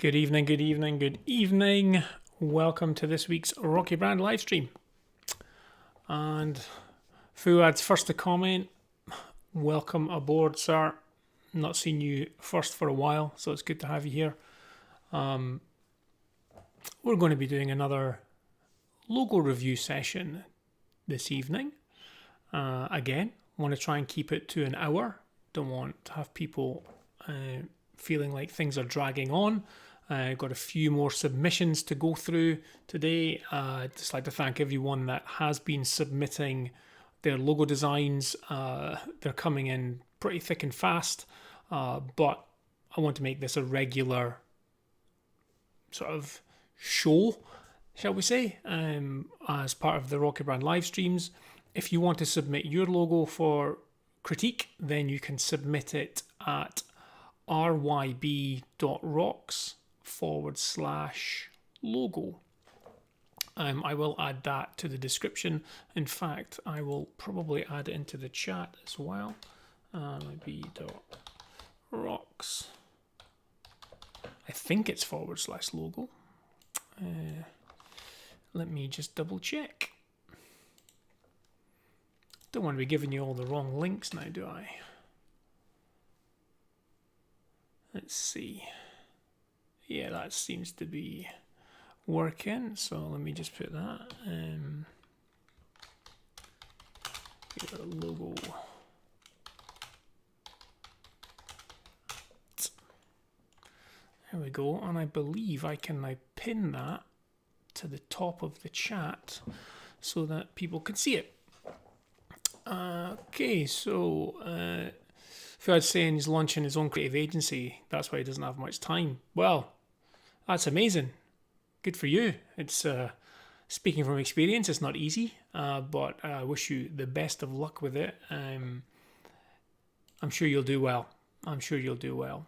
Good evening, good evening, good evening. Welcome to this week's Rocky Brand livestream. And Fuad's first to comment. Welcome aboard, sir. Not seen you first for a while, so it's good to have you here. We're going to be doing another logo review session this evening. Again, want to try and keep it to an hour. Don't want to have people feeling like things are dragging on. Got a few more submissions to go through today. I'd just like to thank everyone that has been submitting their logo designs. They're coming in pretty thick and fast, but I want to make this a regular sort of show, shall we say, as part of the Rocky Brand live streams. If you want to submit your logo for critique, then you can submit it at ryb.rocks/logo. I will add that to the description. In fact, I will probably add it into the chat as well. ryb.rocks. I think it's /logo. Let me just double check. Don't want to be giving you all the wrong links now, do I? Let's see. Yeah, that seems to be working. So let me just put that. Your logo. There we go. And I believe I can now pin that to the top of the chat so that people can see it. Okay, so Fuad's saying he's launching his own creative agency. That's why he doesn't have much time. Well, that's amazing. Good for you. It's speaking from experience, it's not easy, but I wish you the best of luck with it. I'm sure you'll do well. I'm sure you'll do well.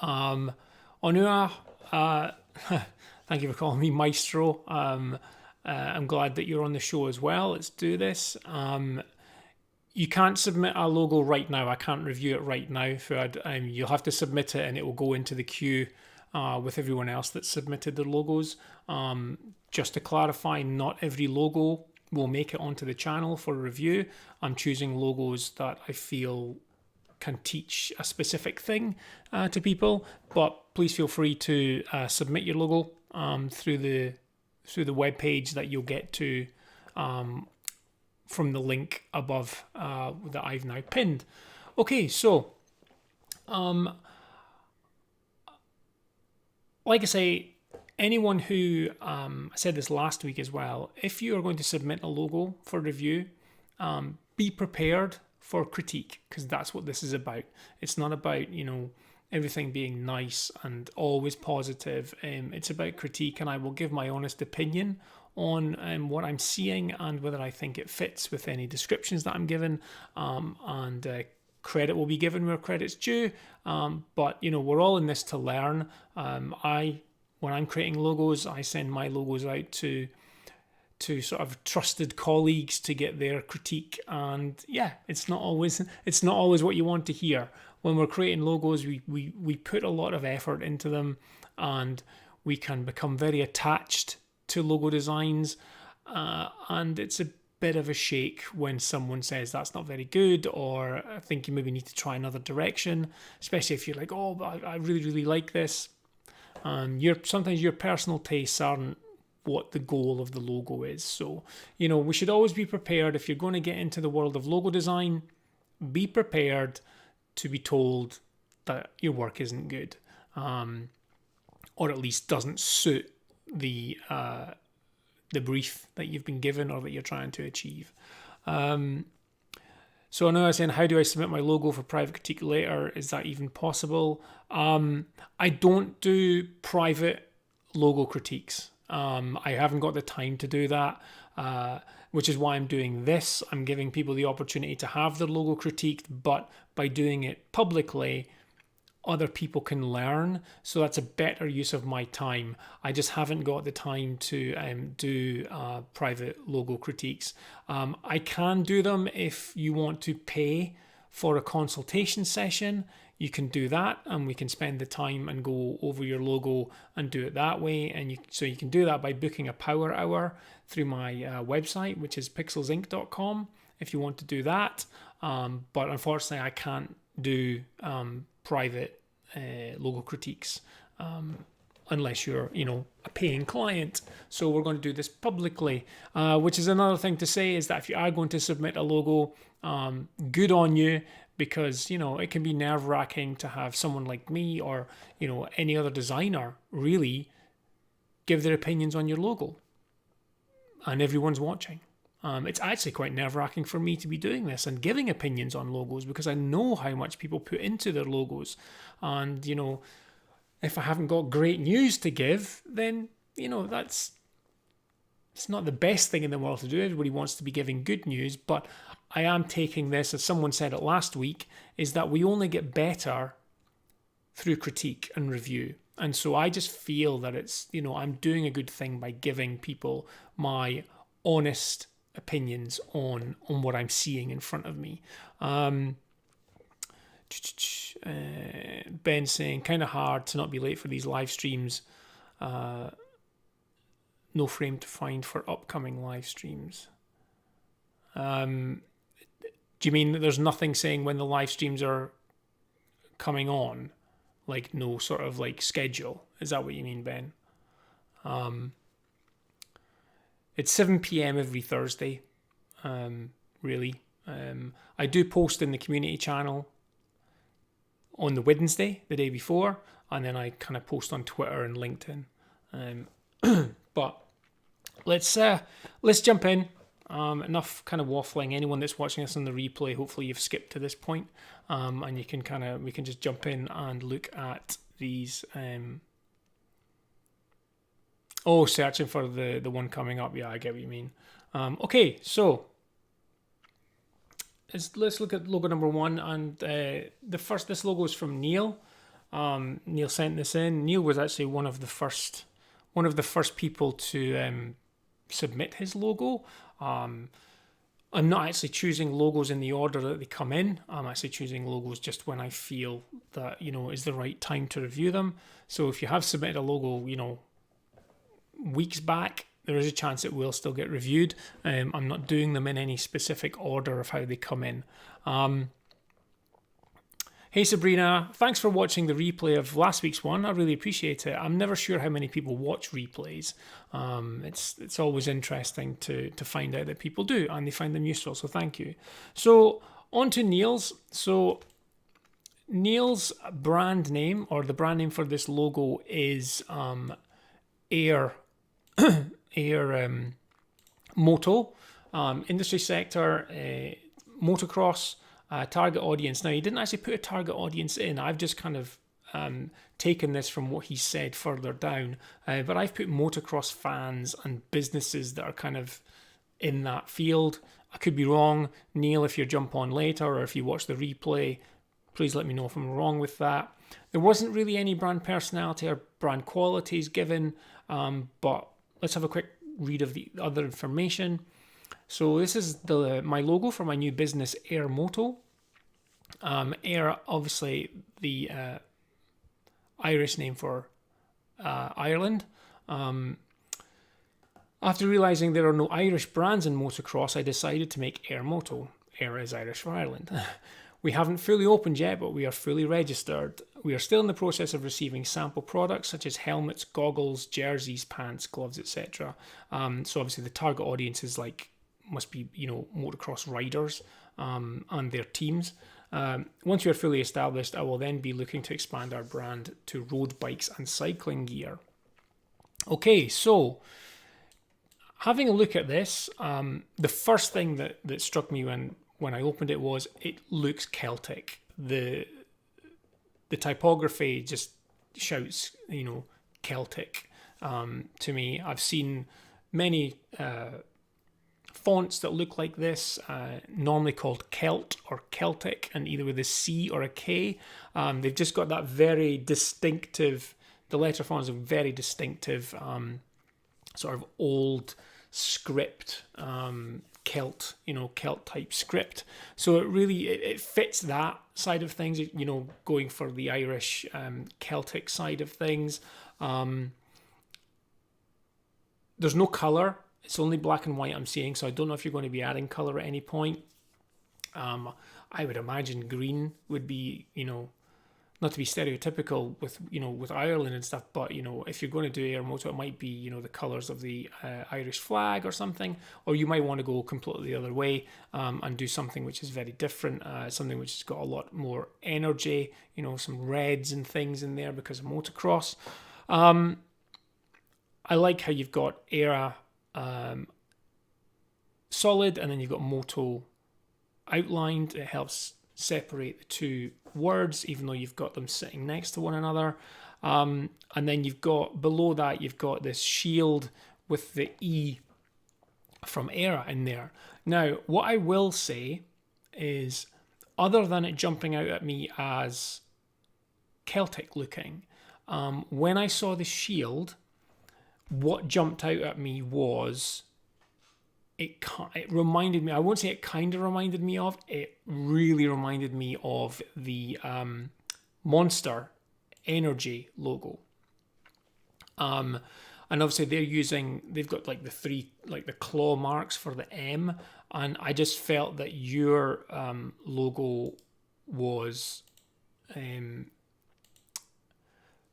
Onua, thank you for calling me Maestro. I'm glad that you're on the show as well. Let's do this. You can't submit a logo right now. I can't review it right now. Fuad. You'll have to submit it and it will go into the queue with everyone else that submitted their logos. Just to clarify, not every logo will make it onto the channel for review. I'm choosing logos that I feel can teach a specific thing to people, but please feel free to submit your logo through the web page that you'll get to from the link above that I've now pinned. Okay, so like I say, anyone who I said this last week as well, if you are going to submit a logo for review, be prepared for critique, because that's what this is about. It's not about, everything being nice and always positive. It's about critique, and I will give my honest opinion on what I'm seeing and whether I think it fits with any descriptions that I'm given, and credit will be given where credit's due, but we're all in this to learn. When I'm creating logos, I send my logos out to sort of trusted colleagues to get their critique, and yeah, it's not always what you want to hear. When we're creating logos, we put a lot of effort into them, and we can become very attached to logo designs, and it's a bit of a shake when someone says that's not very good, or I think you maybe need to try another direction, especially if you're like, oh, but I really, really like this. Sometimes your personal tastes aren't what the goal of the logo is. So, we should always be prepared. If you're going to get into the world of logo design, be prepared to be told that your work isn't good, or at least doesn't suit the brief that you've been given or that you're trying to achieve. So I know I was saying, how do I submit my logo for private critique later? Is that even possible? I don't do private logo critiques. I haven't got the time to do that, which is why I'm doing this. I'm giving people the opportunity to have their logo critiqued, but by doing it publicly, other people can learn. So that's a better use of my time. I just haven't got the time to do private logo critiques. I can do them if you want to pay for a consultation session. you can do that, and we can spend the time and go over your logo and do it that way. And so you can do that by booking a power hour through my website, which is pixelsinc.com, if you want to do that. But unfortunately, I can't do private logo critiques unless you're, a paying client. So we're going to do this publicly, which is another thing to say, is that if you are going to submit a logo, good on you, because, it can be nerve-wracking to have someone like me or, any other designer really give their opinions on your logo. And everyone's watching. It's actually quite nerve-wracking for me to be doing this and giving opinions on logos, because I know how much people put into their logos. And, if I haven't got great news to give, then, it's not the best thing in the world to do. Everybody wants to be giving good news, but I am taking this, as someone said it last week, is that we only get better through critique and review. And so I just feel that it's, I'm doing a good thing by giving people my honest opinions on what I'm seeing in front of me. Ben saying, kind of hard to not be late for these live streams. No frame to find for upcoming live streams. Do you mean that there's nothing saying when the live streams are coming on? Like no sort of like schedule? Is that what you mean, Ben? It's 7 p.m. every Thursday, really. I do post in the community channel on the Wednesday, the day before, and then I kind of post on Twitter and LinkedIn. But let's jump in. Enough kind of waffling. Anyone that's watching this on the replay, hopefully you've skipped to this point, and we can just jump in and look at these. Searching for the one coming up. Yeah, I get what you mean. Okay, so let's look at logo number one, and this logo is from Neil. Neil sent this in. Neil was actually one of the first people to submit his logo. I'm not actually choosing logos in the order that they come in. I'm actually choosing logos just when I feel that is the right time to review them. So if you have submitted a logo, weeks back, there is a chance it will still get reviewed. I'm not doing them in any specific order of how they come in. Hey Sabrina, thanks for watching the replay of last week's one. I really appreciate it. I'm never sure how many people watch replays. It's always interesting to find out that people do, and they find them useful, so thank you. So on to Neil's. So Neil's brand name, or the brand name for this logo, is Air Moto, industry sector, motocross, target audience. Now, he didn't actually put a target audience in. I've just kind of taken this from what he said further down, but I've put motocross fans and businesses that are kind of in that field. I could be wrong. Neil, if you jump on later or if you watch the replay, please let me know if I'm wrong with that. There wasn't really any brand personality or brand qualities given, but let's have a quick read of the other information. So this is my logo for my new business, Air Moto. Air, obviously the Irish name for Ireland. After realizing there are no Irish brands in motocross, I decided to make Air Moto. Air is Irish for Ireland. We haven't fully opened yet, but we are fully registered. We are still in the process of receiving sample products such as helmets, goggles, jerseys, pants, gloves, etc. So obviously the target audience is must be motocross riders and their teams. Once we are fully established, I will then be looking to expand our brand to road bikes and cycling gear. Okay, so having a look at this, the first thing that struck me when I opened it was it looks Celtic. The typography just shouts, Celtic to me. I've seen many fonts that look like this, normally called Celt or Celtic, and either with a C or a K. They've just got that very distinctive, the letter font is a very distinctive sort of old script Celt, Celt type script. So it fits that side of things, going for the Irish Celtic side of things. There's no color. It's only black and white I'm seeing, so I don't know if you're going to be adding color at any point. I would imagine green would be, not to be stereotypical with Ireland and stuff, but if you're going to do Air Moto, it might be the colours of the Irish flag or something, or you might want to go completely the other way and do something which is very different, something which has got a lot more energy, some reds and things in there because of motocross. I like how you've got Air solid, and then you've got Moto outlined. It helps separate the two words, even though you've got them sitting next to one another. And then you've got, below that, you've got this shield with the E from Air in there. Now, what I will say is, other than it jumping out at me as Celtic looking, when I saw the shield, what jumped out at me was it reminded me, I won't say it kind of reminded me of, it really reminded me of the Monster Energy logo. And obviously they've got like the three, like the claw marks for the M, and I just felt that your logo was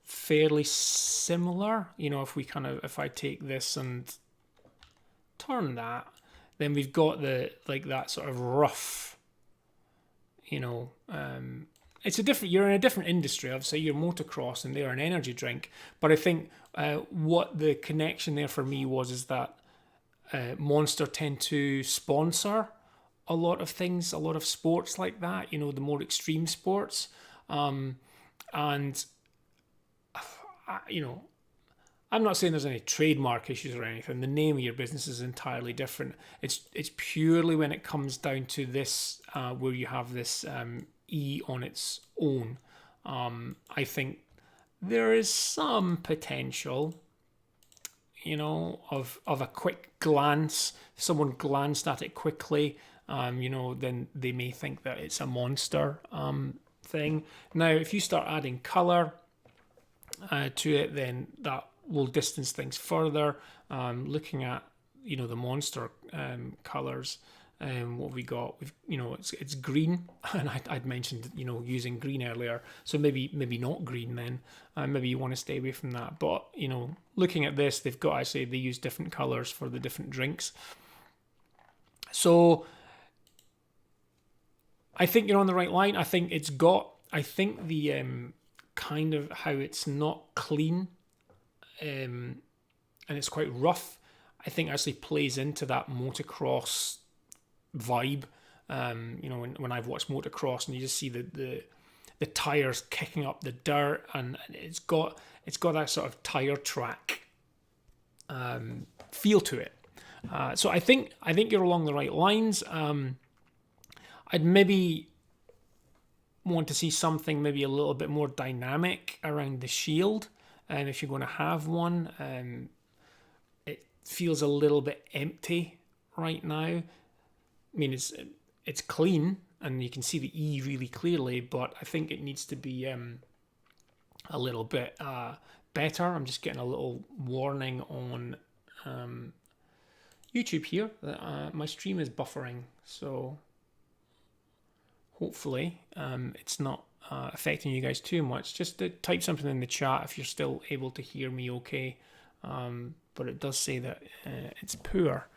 fairly similar. If I take this and turn that, then we've got that sort of rough, it's you're in a different industry. Obviously you're motocross and they're an energy drink, but I think what the connection there for me is that Monster tend to sponsor a lot of things, a lot of sports like that, the more extreme sports, and I'm not saying there's any trademark issues or anything. The name of your business is entirely different. It's purely when it comes down to this, where you have this E on its own. I think there is some potential, of a quick glance. If someone glanced at it quickly, then they may think that it's a Monster thing. Now, if you start adding color to it, then that will distance things further. Looking at the Monster colors, what we got, it's green, and I'd mentioned using green earlier, so maybe not green then. Maybe you want to stay away from that. But looking at this, they've got, they use different colors for the different drinks. So I think you're on the right line. I think the kind of how it's not clean, and it's quite rough, I think actually plays into that motocross vibe. When I've watched motocross and you just see the tires kicking up the dirt, and it's got that sort of tire track feel to it. So I think you're along the right lines. I'd maybe want to see something maybe a little bit more dynamic around the shield, and if you're going to have one, it feels a little bit empty right now. I mean, it's clean and you can see the E really clearly, but I think it needs to be a little bit better. I'm just getting a little warning on YouTube here that my stream is buffering, so hopefully it's not affecting you guys too much. Just type something in the chat if you're still able to hear me okay. But it does say that it's poor,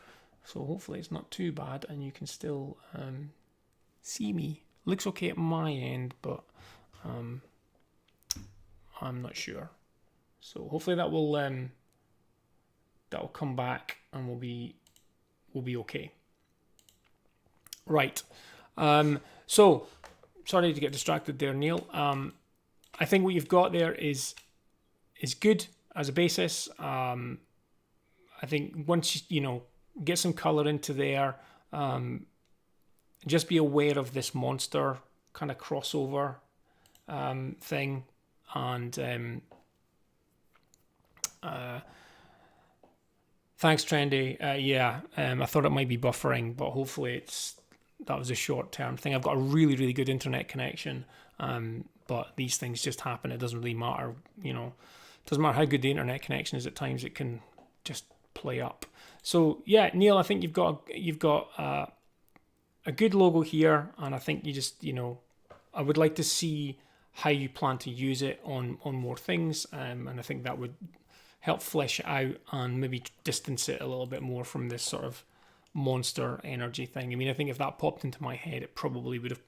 so hopefully it's not too bad and you can still see me. Looks okay at my end, but I'm not sure. So hopefully that will come back and we'll be okay. Right. So, sorry to get distracted there, Neil. I think what you've got there is good as a basis. I think once you get some color into there, just be aware of this Monster kind of crossover thing, and Thanks, Trendy. Yeah, I thought it might be buffering, but hopefully that was a short-term thing. I've got a really, really good internet connection, but these things just happen. It doesn't really matter, it doesn't matter how good the internet connection is. At times, it can just play up. So yeah, Neil, I think you've got a good logo here, and I think you just, I would like to see how you plan to use it on more things, and I think that would help flesh it out and maybe distance it a little bit more from this sort of monster energy thing. I mean, I think if that popped into my head, it probably would have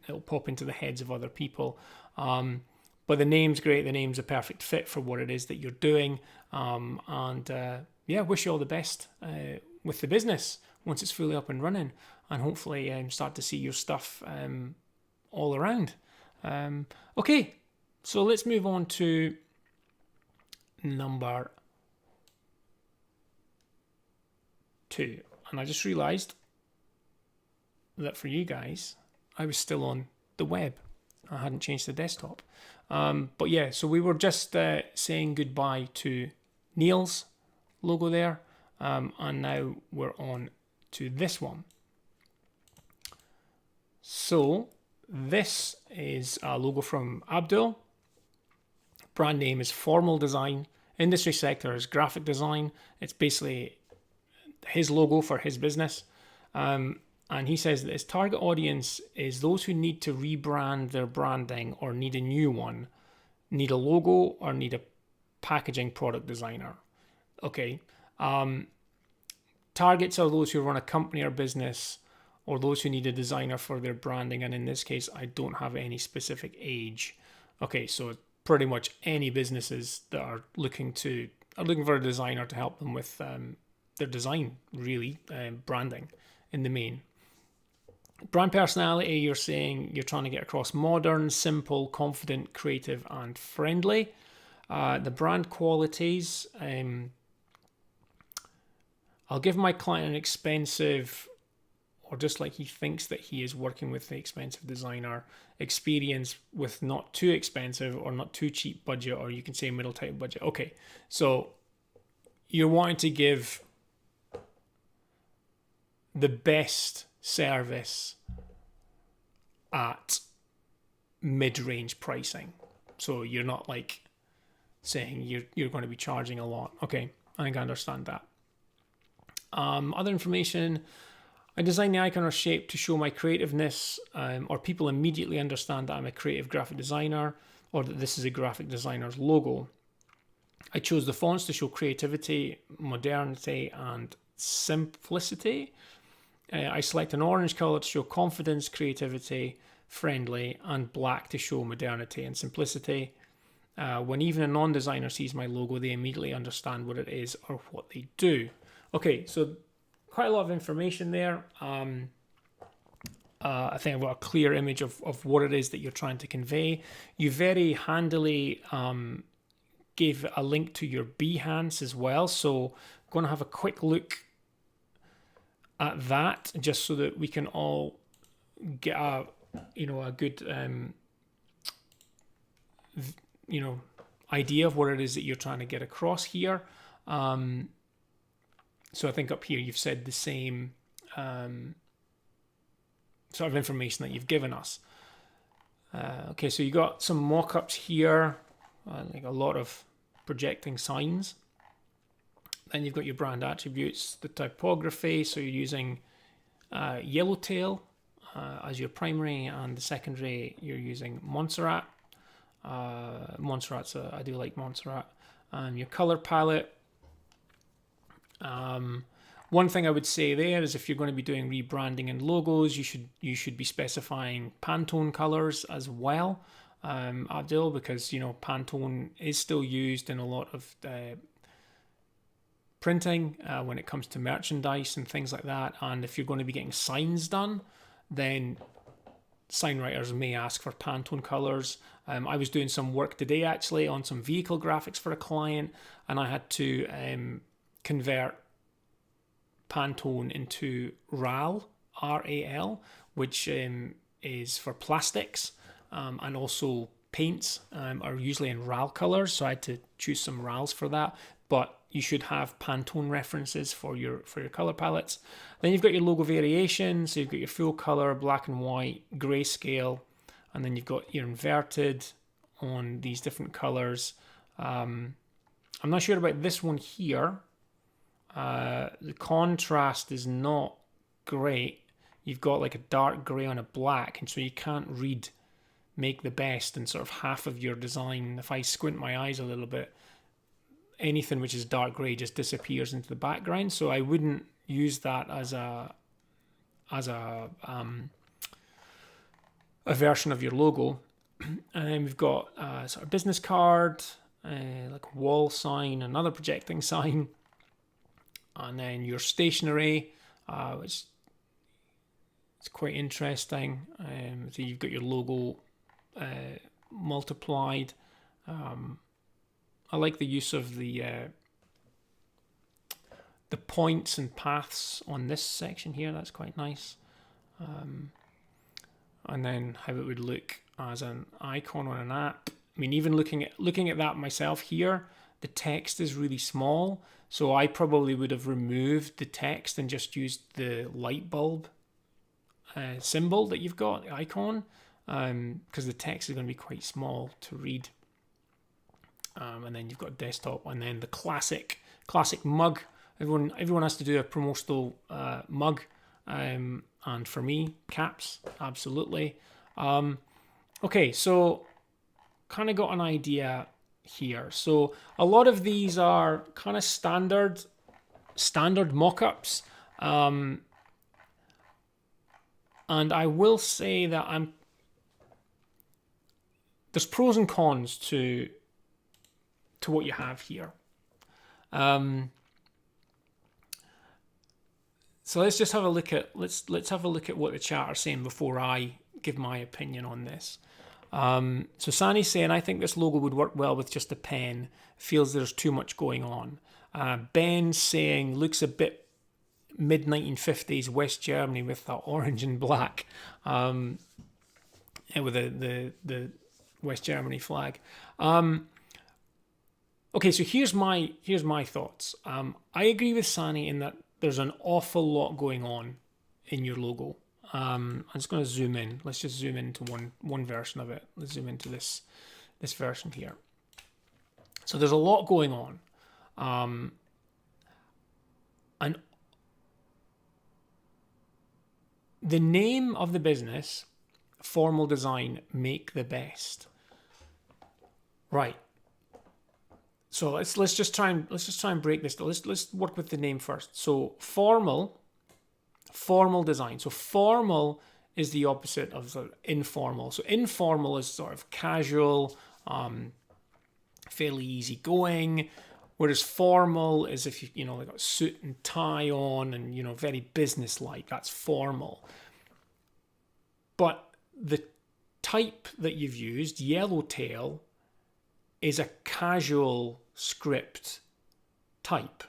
it'll pop into the heads of other people. But the name's great. The name's a perfect fit for what it is that you're doing. Yeah, wish you all the best with the business once it's fully up and running, and hopefully start to see your stuff all around. Okay, so let's move on to number 2. And I just realised that for you guys, I was still on the web. I hadn't changed the desktop. But yeah, so we were just saying goodbye to Neil's logo there. And now we're on to this one. So this is a logo from Abdul. Brand name is Formal Design. Industry sector is graphic design. It's basically his logo for his business. And he says that his target audience is those who need to rebrand their branding or need a new one, need a logo, or need a packaging product designer. Okay. Targets are those who run a company or business, or those who need a designer for their branding. And in this case, I don't have any specific age. Okay, so pretty much any businesses that are looking for a designer to help them with their design, really, branding in the main. Brand personality, you're saying you're trying to get across modern, simple, confident, creative, and friendly. The brand qualities, I'll give my client an expensive, or just like he thinks that he is working with the expensive designer, experience with not too expensive or not too cheap budget, or you can say middle type budget. Okay, so you're wanting to give the best service at mid-range pricing. So you're not like saying you're going to be charging a lot. Okay, I think I understand that. Other information, I design the icon or shape to show my creativeness, or people immediately understand that I'm a creative graphic designer, or that this is a graphic designer's logo. I chose the fonts to show creativity, modernity, and simplicity. I select an orange color to show confidence, creativity, friendly, and black to show modernity and simplicity. When even a non-designer sees my logo, they immediately understand what it is or what they do. Okay, so quite a lot of information there. I think I've got a clear image of what it is that you're trying to convey. You very handily gave a link to your Behance as well. So I'm going to have a quick look at that, just so that we can all get a good idea of what it is that you're trying to get across here. So I think up here you've said the same sort of information that you've given us. Okay, so you got some mock-ups here, like a lot of projecting signs. Then you've got your brand attributes, the typography. So you're using Yellowtail as your primary, and the secondary you're using Montserrat. Montserrat's I do like Montserrat. Your color palette. One thing I would say there is if you're going to be doing rebranding and logos, you should be specifying Pantone colors as well, Abdul, because Pantone is still used in a lot of printing when it comes to merchandise and things like that. And if you're going to be getting signs done, then sign writers may ask for Pantone colors. I was doing some work today actually on some vehicle graphics for a client, and I had to convert Pantone into RAL, R-A-L, which is for plastics, and also paints are usually in RAL colors, so I had to choose some RALs for that. But you should have Pantone references for your color palettes. Then you've got your logo variations. So you've got your full color, black and white, grayscale, and then you've got your inverted on these different colors. I'm not sure about this one here. The contrast is not great. You've got like a dark gray on a black, and so you can't read make the best in sort of half of your design. If I squint my eyes a little bit, anything which is dark gray just disappears into the background. So I wouldn't use that as a version of your logo. And then we've got sort of business card, like a wall sign, another projecting sign, and then your stationery, which is quite interesting. So you've got your logo multiplied. I like the use of the points and paths on this section here. That's quite nice. And then how it would look as an icon on an app. I mean, even looking at that myself here, the text is really small. So I probably would have removed the text and just used the light bulb symbol that you've got, the icon, because the text is going to be quite small to read. And then you've got desktop, and then the classic mug. Everyone has to do a promotional mug, and for me, caps, absolutely. Okay, so kind of got an idea here. So a lot of these are kind of standard mock-ups, and I will say that there's pros and cons to what you have here. So let's just have a look at let's have a look at what the chat are saying before I give my opinion on this. So Sani's saying, I think this logo would work well with just a pen. Feels there's too much going on. Ben's saying, looks a bit mid-1950s West Germany with that orange and black, with the West Germany flag. Okay, so here's my thoughts. I agree with Sani in that there's an awful lot going on in your logo. I'm just going to zoom in. Let's just zoom into one version of it. Let's zoom into this version here. So there's a lot going on. And the name of the business, Formal Design, Make the Best. Right. So let's just try and break this. Let's work with the name first. So formal design. So formal is the opposite of sort of informal. So informal is sort of casual, fairly easygoing, whereas formal is if you like a suit and tie on and very business-like. That's formal. But the type that you've used, Yellowtail, is a casual script type.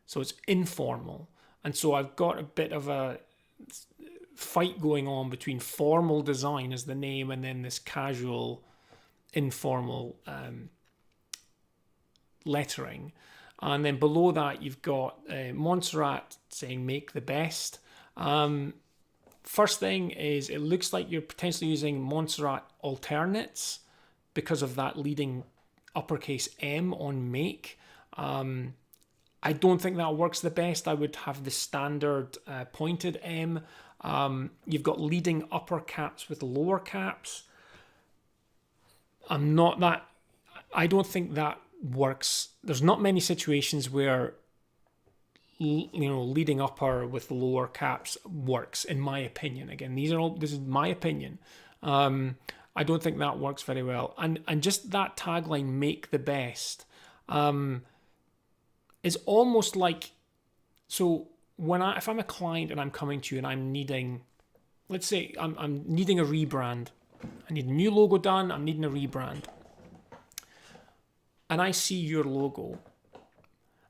So it's informal. And so I've got a bit of a fight going on between formal design as the name and then this casual, informal lettering. And then below that, you've got Montserrat saying make the best. First thing is it looks like you're potentially using Montserrat alternates because of that leading uppercase M on make. I don't think that works the best. I would have the standard pointed M. You've got leading upper caps with lower caps. I don't think that works. There's not many situations where leading upper with lower caps works, in my opinion. Again, this is my opinion. I don't think that works very well. And just that tagline, make the best, is almost like, so if I'm a client and I'm coming to you and I'm needing, let's say I'm needing a rebrand. I need a new logo done. I'm needing a rebrand. And I see your logo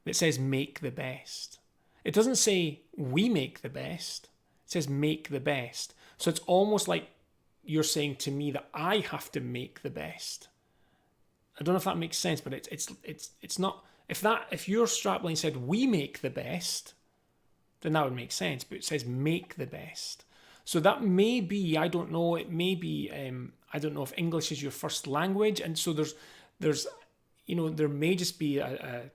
that says make the best. It doesn't say we make the best. It says make the best. So it's almost like you're saying to me that I have to make the best. I don't know if that makes sense, but it's not. If your strapline said we make the best, then that would make sense. But it says make the best. So that may be, I don't know, it may be, I don't know if English is your first language. And so there's there may just be a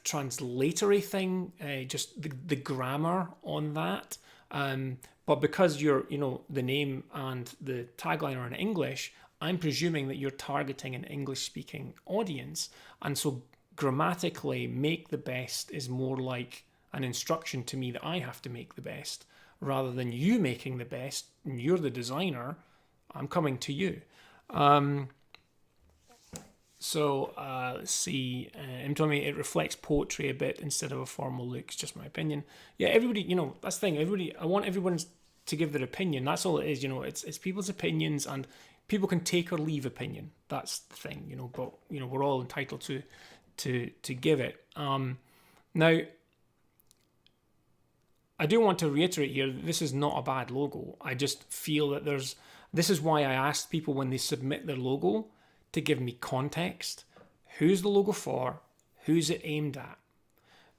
translatory thing, just the grammar on that. But because the name and the tagline are in English, I'm presuming that you're targeting an English-speaking audience. And so grammatically, make the best is more like an instruction to me that I have to make the best, rather than you making the best. And you're the designer. I'm coming to you. Let's see. I'm telling me it reflects poetry a bit instead of a formal look. It's just my opinion. Yeah, everybody, that's the thing. Everybody, I want everyone to give their opinion. That's all it is. It's people's opinions, and people can take or leave opinion. That's the thing. But we're all entitled to give it. Now, I do want to reiterate here that this is not a bad logo. I just feel that this is why I asked people when they submit their logo to give me context. Who's the logo for? Who's it aimed at?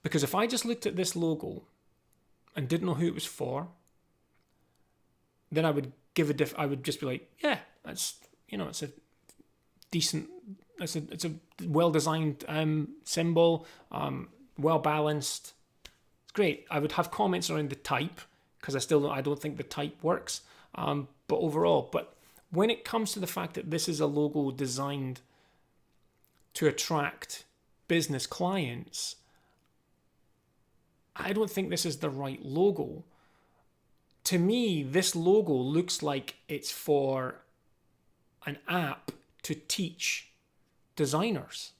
Because if I just looked at this logo and didn't know who it was for, then I would I would just be like, yeah, that's, it's a decent, it's a well-designed symbol, well-balanced. It's great. I would have comments around the type, because I don't think the type works. But overall, when it comes to the fact that this is a logo designed to attract business clients, I don't think this is the right logo. To me, this logo looks like it's for an app to teach designers,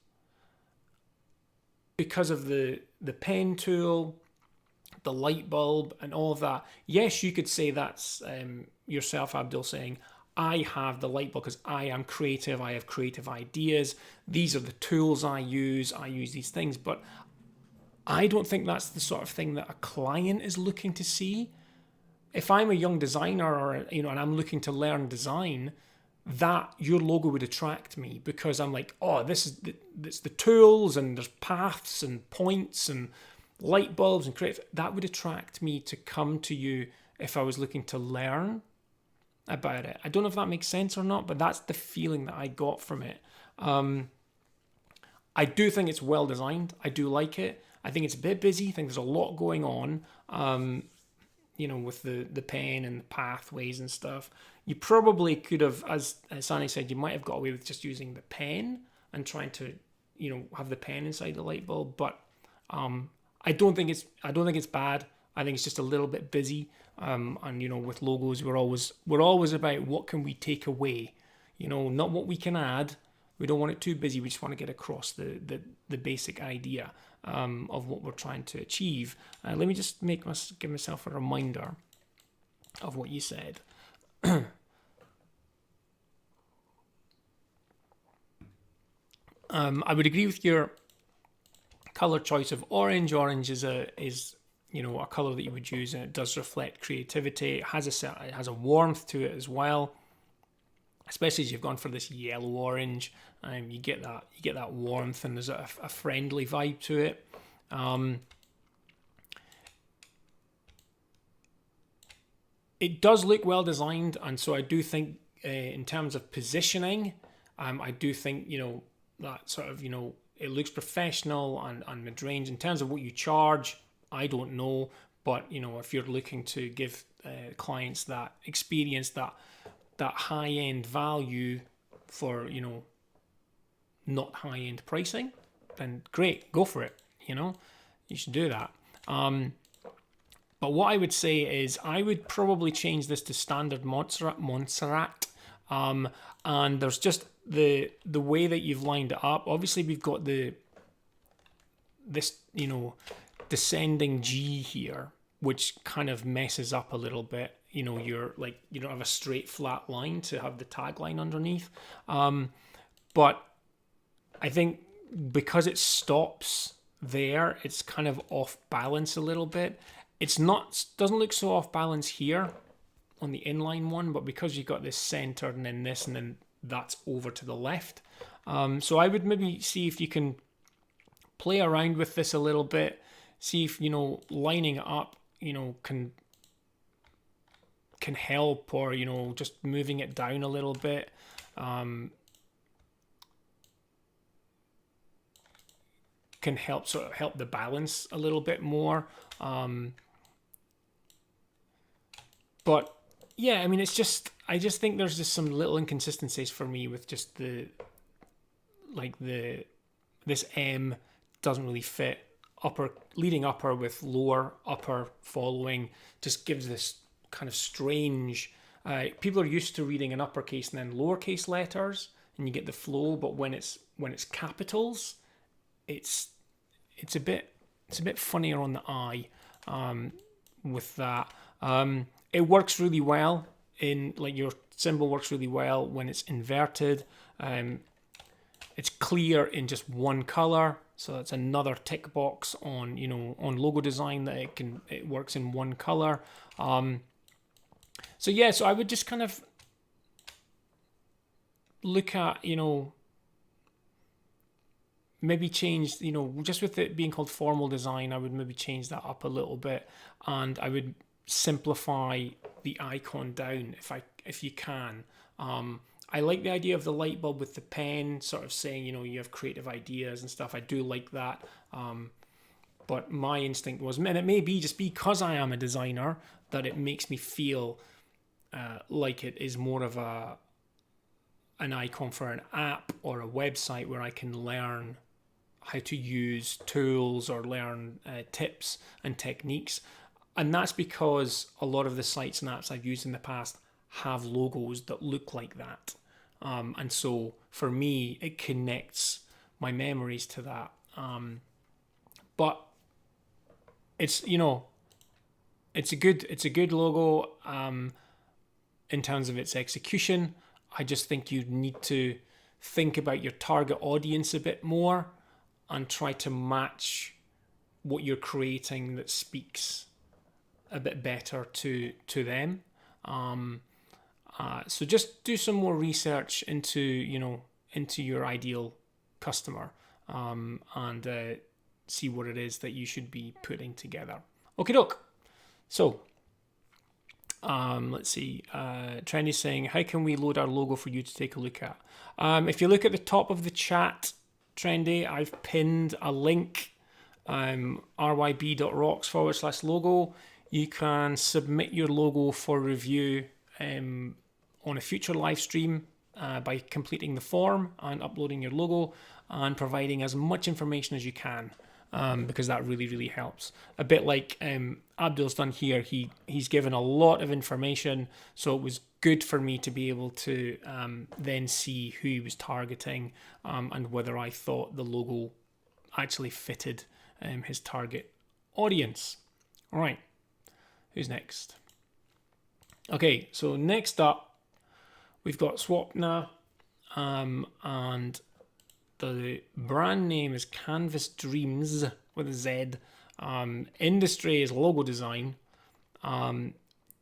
because of the pen tool, the light bulb, and all of that. Yes, you could say that's yourself, Abdul, saying, I have the light bulb because I am creative, I have creative ideas, these are the tools I use these things. But I don't think that's the sort of thing that a client is looking to see. If I'm a young designer, or and I'm looking to learn design, that your logo would attract me, because I'm like, oh, it's the tools, and there's paths and points and light bulbs and creative. That would attract me to come to you if I was looking to learn about it. I don't know if that makes sense or not, but that's the feeling that I got from it. I do think it's well designed. I do like it. I think it's a bit busy. I think there's a lot going on, with the pen and the pathways and stuff. You probably could have, as Sani said, you might have got away with just using the pen and trying to, have the pen inside the light bulb. But I don't think it's bad. I think it's just a little bit busy. And with logos, we're always about what can we take away, not what we can add. We don't want it too busy. We just want to get across the basic idea of what we're trying to achieve. Let me just give myself a reminder of what you said. I would agree with your color choice of orange. Orange is a color that you would use, and it does reflect creativity. It has a warmth to it as well, especially as you've gone for this yellow orange. You get that warmth, and there's a friendly vibe to it. It does look well designed, and so I do think in terms of positioning, I do think that sort of it looks professional and mid-range. In terms of what you charge, I don't know, but if you're looking to give clients that experience, that high-end value for not high-end pricing, then great, go for it. You should do that. But what I would say is I would probably change this to standard Montserrat. And there's just the way that you've lined it up. Obviously, we've got this descending G here, which kind of messes up a little bit. You're like, you don't have a straight flat line to have the tagline underneath. But I think because it stops there, it's kind of off balance a little bit. Doesn't look so off balance here on the inline one, but because you've got this centered and then this and then that's over to the left. So I would maybe see if you can play around with this a little bit, see if, lining it up, can help, or, just moving it down a little bit. Can help the balance a little bit more. But yeah, I mean, I just think there's just some little inconsistencies for me with just this M doesn't really fit. Leading upper with lower upper following just gives this kind of strange. People are used to reading in uppercase and then lowercase letters, and you get the flow. But when it's capitals, it's a bit funnier on the eye with that. It works really well your symbol works really well when it's inverted. It's clear in just one color, so that's another tick box on logo design, that it works in one color. So I would just kind of look at maybe change, just with it being called formal design, I would maybe change that up a little bit, and I would simplify the icon down if you can. I like the idea of the light bulb with the pen, sort of saying, you have creative ideas and stuff. I do like that. But my instinct was, and it may be just because I am a designer, that it makes me feel like it is more of an icon for an app or a website where I can learn how to use tools or learn tips and techniques. And that's because a lot of the sites and apps I've used in the past have logos that look like that. And so for me, it connects my memories to that. But it's, it's a good logo in terms of its execution. I just think you need to think about your target audience a bit more and try to match what you're creating that speaks a bit better to them. So just do some more research into your ideal customer, and see what it is that you should be putting together. Okie doke. So let's see. Trendy's saying, how can we load our logo for you to take a look at? If you look at the top of the chat, Trendy, I've pinned a link, ryb.rocks/logo. You can submit your logo for review on a future live stream by completing the form and uploading your logo and providing as much information as you can, because that really, really helps. A bit like Abdul's done here. He's given a lot of information, so it was good for me to be able to then see who he was targeting, and whether I thought the logo actually fitted his target audience. All right. Who's next? Okay, so next up, we've got Swapna, and the brand name is Canvas Dreams with a Z. Industry is logo design.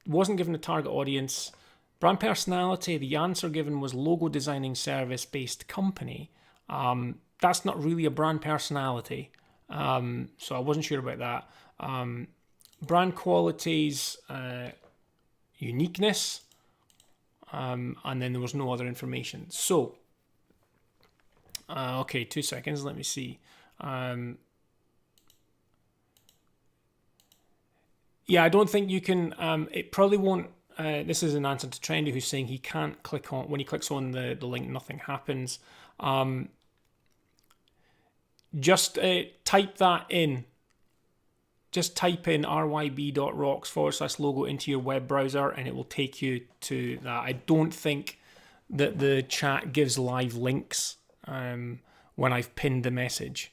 Wasn't given a target audience. Brand personality, the answer given was logo designing service-based company. That's not really a brand personality, so I wasn't sure about that. Brand qualities, uniqueness, and then there was no other information. So, okay, 2 seconds, let me see. Yeah, I don't think you can, it probably won't, this is an answer to Trendy, who's saying he can't click on, when he clicks on the link, nothing happens. Just type that in. Just type in ryb.rocks/logo into your web browser and it will take you to that. I don't think that the chat gives live links when I've pinned the message.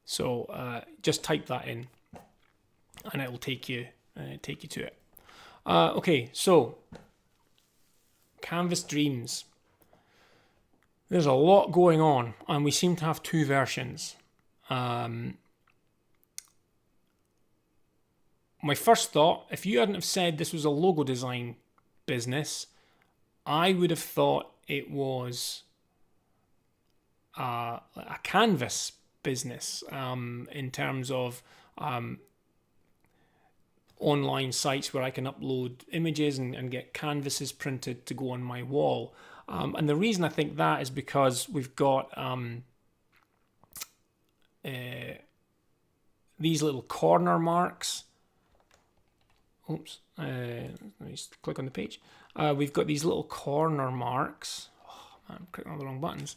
So just type that in and it will take you to it. Okay, so Canvas Dreams. There's a lot going on and we seem to have two versions. my first thought, if you hadn't have said this was a logo design business, I would have thought it was a canvas business in terms of online sites where I can upload images and get canvases printed to go on my wall. And the reason I think that is because we've got these little corner marks. Oops, let me just click on the page. We've got these little corner marks. Oh, man, I'm clicking on the wrong buttons.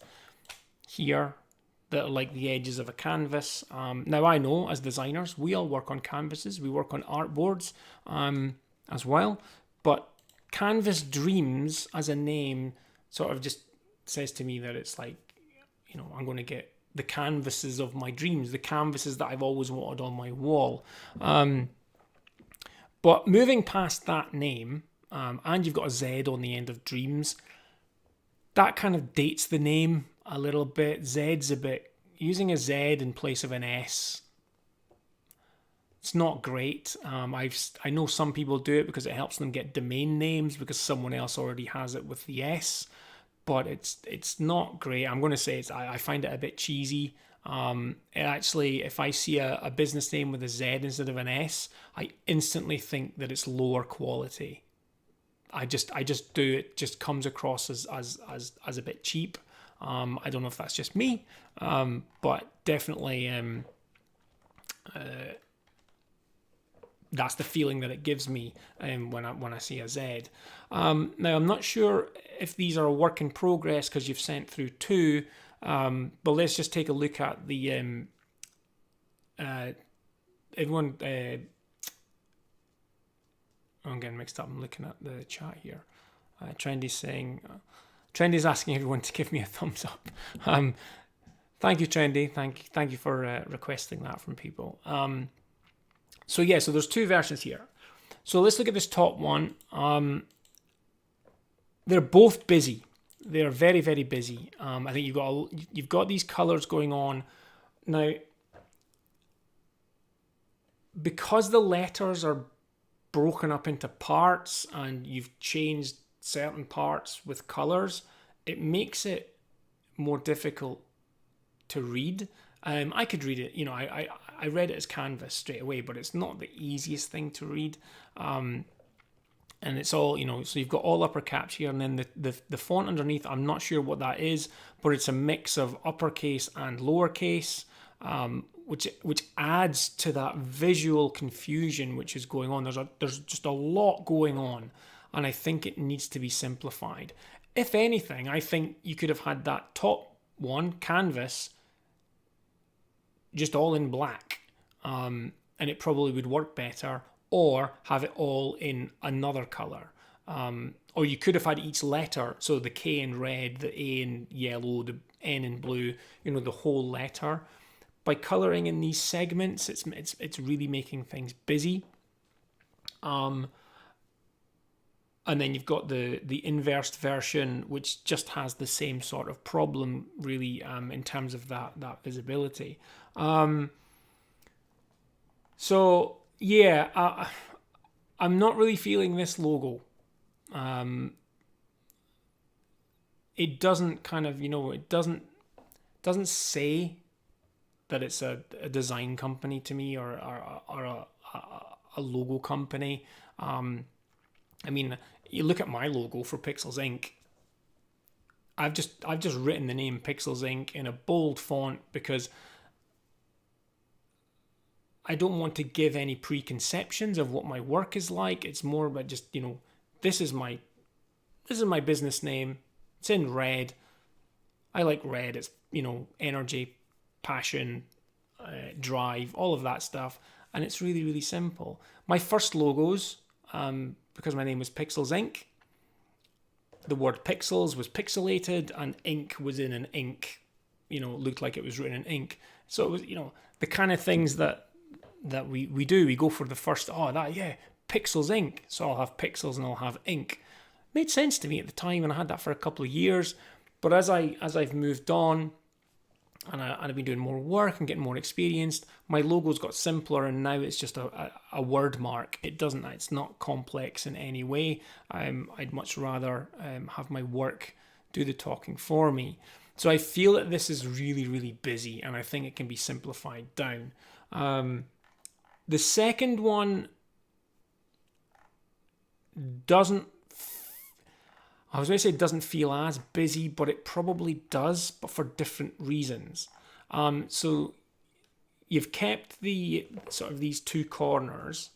Here, that are like the edges of a canvas. Now I know as designers, we all work on canvases. We work on artboards as well. But Canvas Dreams as a name sort of just says to me that it's like, you know, I'm going to get the canvases of my dreams, the canvases that I've always wanted on my wall. But moving past that name, and you've got a Z on the end of Dreams, that kind of dates the name a little bit. Z's a bit, using a Z in place of an S, it's not great. I know some people do it because it helps them get domain names because someone else already has it with the S, but it's not great. I'm going to say I find it a bit cheesy. Actually, if I see a business name with a Z instead of an S, I instantly think that it's lower quality. I just do. It just comes across as a bit cheap. I don't know if that's just me, but definitely that's the feeling that it gives me when I see a Z. Now I'm not sure if these are a work in progress because you've sent through two, but let's just take a look at the everyone. I'm getting mixed up. I'm looking at the chat here. Trendy's saying. Trendy's asking everyone to give me a thumbs up. Thank you, Trendy. Thank you for requesting that from people. So there's two versions here. So let's look at this top one. They're both busy. They're very, very busy. I think you've got these colors going on now. Because the letters are broken up into parts and you've changed certain parts with colors, it makes it more difficult to read. I could read it, I read it as canvas straight away, but it's not the easiest thing to read. And it's all, so you've got all upper caps here, and then the font underneath, I'm not sure what that is, but it's a mix of uppercase and lowercase, which adds to that visual confusion which is going on. There's just a lot going on, and I think it needs to be simplified. If anything, I think you could have had that top one, canvas, just all in black, and it probably would work better, or have it all in another color. Or you could have had each letter, so the K in red, the A in yellow, the N in blue, the whole letter. By coloring in these segments, it's really making things busy. And then you've got the inverse version, which just has the same sort of problem, really, in terms of that visibility. I'm not really feeling this logo. It doesn't kind of, it doesn't say that it's a design company to me, or a logo company. I mean, you look at my logo for Pixels Inc. I've just written the name Pixels Inc. in a bold font because I don't want to give any preconceptions of what my work is like. It's more about just, this is my business name. It's in red. I like red. It's, energy, passion, drive, all of that stuff. And it's really, really simple. My first logos, because my name was Pixels Inc., the word pixels was pixelated and ink was in an ink, looked like it was written in ink. So it was, the kind of things that we do. We go for the first, Pixels Inc. So I'll have pixels and I'll have ink. Made sense to me at the time, and I had that for a couple of years. But as I've moved on, and I've been doing more work and getting more experienced, my logo's got simpler, and now it's just a word mark. It's not complex in any way. I'd much rather have my work do the talking for me. So I feel that this is really, really busy, and I think it can be simplified down. The second one doesn't, I was going to say it doesn't feel as busy, but it probably does, but for different reasons. So you've kept the sort of these two corners,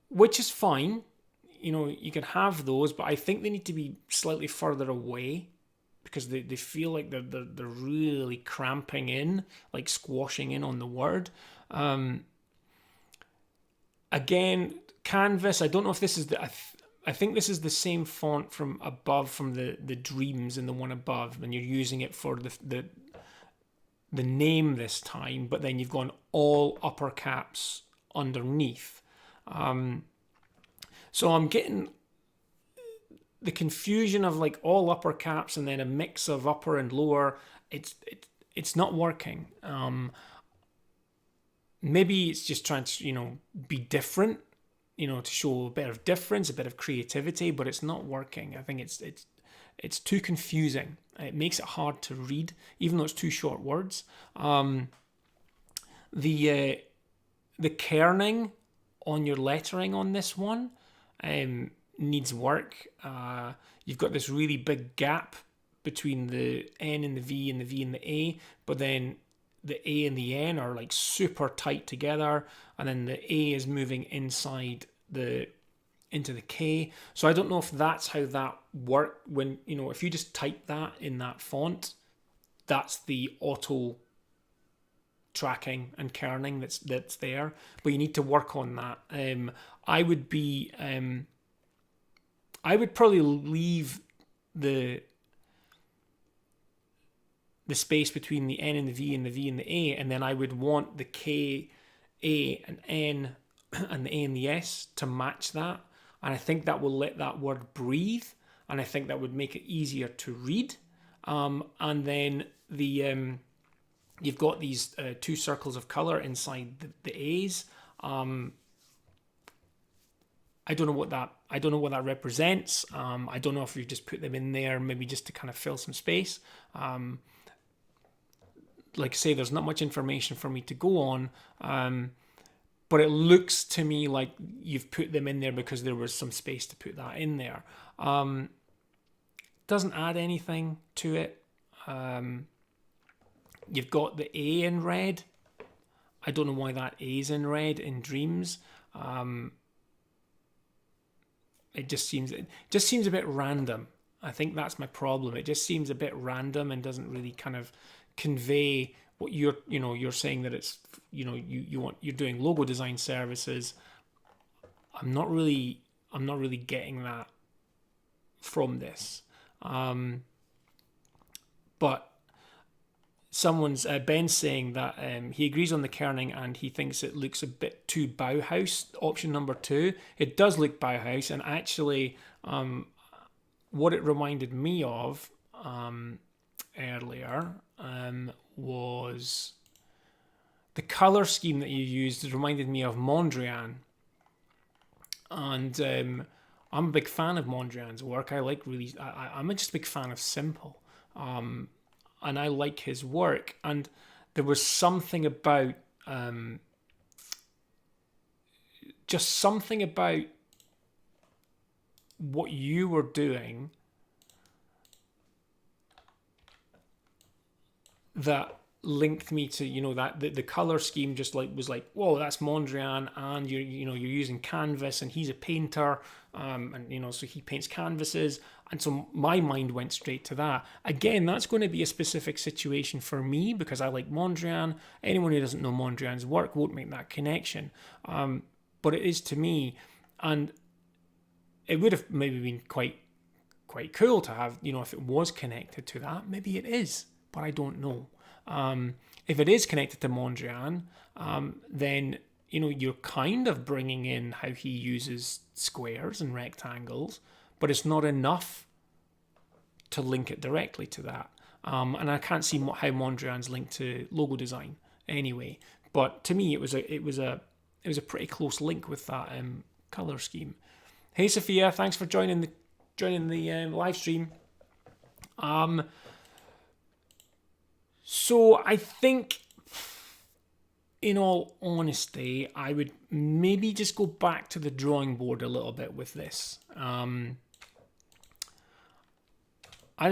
which is fine. You know, you can have those, but I think they need to be slightly further away because they feel like they're really cramping in, like squashing in on the word. Again, Canvas, I don't know if this is I think this is the same font from above, from the Dreams and the one above, and you're using it for the name this time, but then you've gone all upper caps underneath. So I'm getting the confusion of like all upper caps and then a mix of upper and lower. It's not working. Maybe it's just trying to, be different, to show a bit of difference, a bit of creativity, but it's not working. I think it's too confusing. It makes it hard to read, even though it's two short words. The kerning on your lettering on this one needs work. You've got this really big gap between the N and the V and the V and the A, but then the A and the N are like super tight together, and then the A is moving inside into the K. So I don't know if that's how that works. When if you just type that in that font, that's the auto tracking and kerning that's there. But you need to work on that. I would probably leave the space between the N and the V and the V and the A, and then I would want the K, A, and N, and the A and the S to match that. And I think that will let that word breathe, and I think that would make it easier to read. And then you've got these two circles of color inside the A's. I don't know what that represents. I don't know if you just put them in there maybe just to kind of fill some space. Like I say, there's not much information for me to go on, but it looks to me like you've put them in there because there was some space to put that in there. Doesn't add anything to it. You've got the A in red. I don't know why that A is in red in Dreams. It just seems a bit random. I think that's my problem. It just seems a bit random and doesn't really kind of convey what you're saying, that it's you're doing logo design services. I'm not really getting that from this. But someone's Ben's saying that he agrees on the kerning and he thinks it looks a bit too Bauhaus. Option number 2, it does look Bauhaus, and actually what it reminded me of earlier was the color scheme that you used. It reminded me of Mondrian, and I'm a big fan of Mondrian's work. I'm just a big fan of simple, and I like his work. And there was something about just something about what you were doing that linked me to that the color scheme just was like, whoa, that's Mondrian, and you're using canvas, and he's a painter, and so he paints canvases, and so my mind went straight to that. Again, that's going to be a specific situation for me because I like Mondrian. Anyone who doesn't know Mondrian's work won't make that connection, but it is to me, and it would have maybe been quite cool to have, if it was connected to that. Maybe it is, but I don't know. If it is connected to Mondrian, then you're kind of bringing in how he uses squares and rectangles, but it's not enough to link it directly to that. And I can't see how Mondrian's linked to logo design anyway. But to me, it was a pretty close link with that color scheme. Hey Sophia, thanks for joining the live stream. So I think, in all honesty, I would maybe just go back to the drawing board a little bit with this. I'd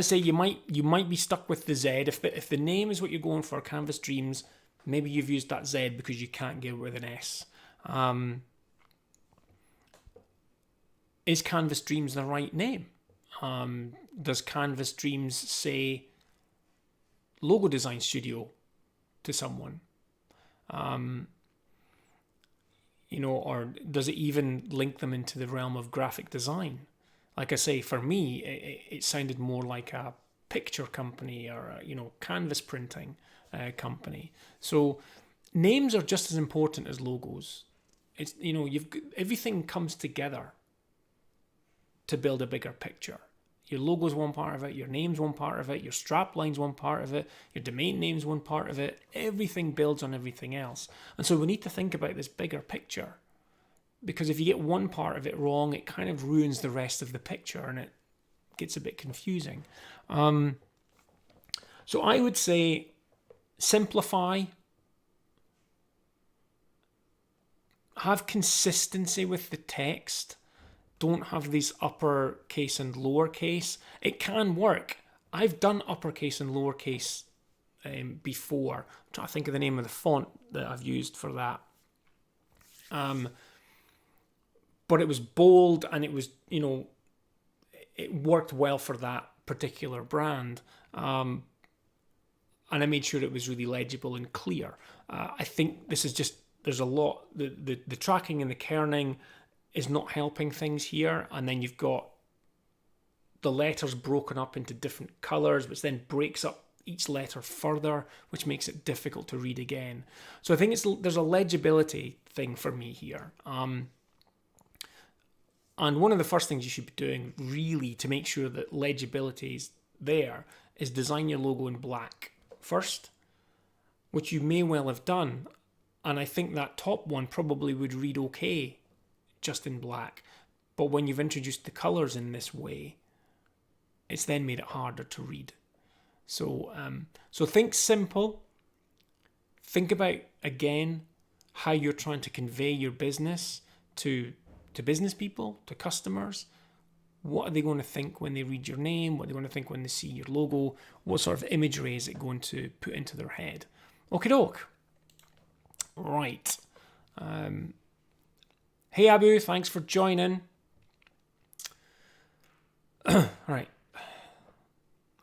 say you might be stuck with the Z. If the name is what you're going for, Canvas Dreams, maybe you've used that Z because you can't get it with an S. Is Canvas Dreams the right name? Does Canvas Dreams say logo design studio to someone? Or does it even link them into the realm of graphic design? Like I say, for me, it sounded more like a picture company or a, canvas printing company. So names are just as important as logos. It's everything comes together to build a bigger picture. Your logo's one part of it, your name's one part of it, your strap line's one part of it, your domain name's one part of it. Everything builds on everything else. And so we need to think about this bigger picture, because if you get one part of it wrong, it kind of ruins the rest of the picture and it gets a bit confusing. So I would say simplify, have consistency with the text. Don't have these uppercase and lowercase. It can work. I've done uppercase and lowercase before. I'm trying to think of the name of the font that I've used for that. But it was bold and it was, it worked well for that particular brand. And I made sure it was really legible and clear. I think this is just, there's a lot, the tracking and the kerning is not helping things here. And then you've got the letters broken up into different colors, which then breaks up each letter further, which makes it difficult to read again. So I think there's a legibility thing for me here. And one of the first things you should be doing really to make sure that legibility is there is design your logo in black first, which you may well have done. And I think that top one probably would read okay just in black. But when you've introduced the colors in this way, it's then made it harder to read. So think simple. Think about, again, how you're trying to convey your business to business people, to customers. What are they going to think when they read your name? What are they going to think when they see your logo? What sort of imagery is it going to put into their head? Okie doke. Right. Hey Abu, thanks for joining. Right.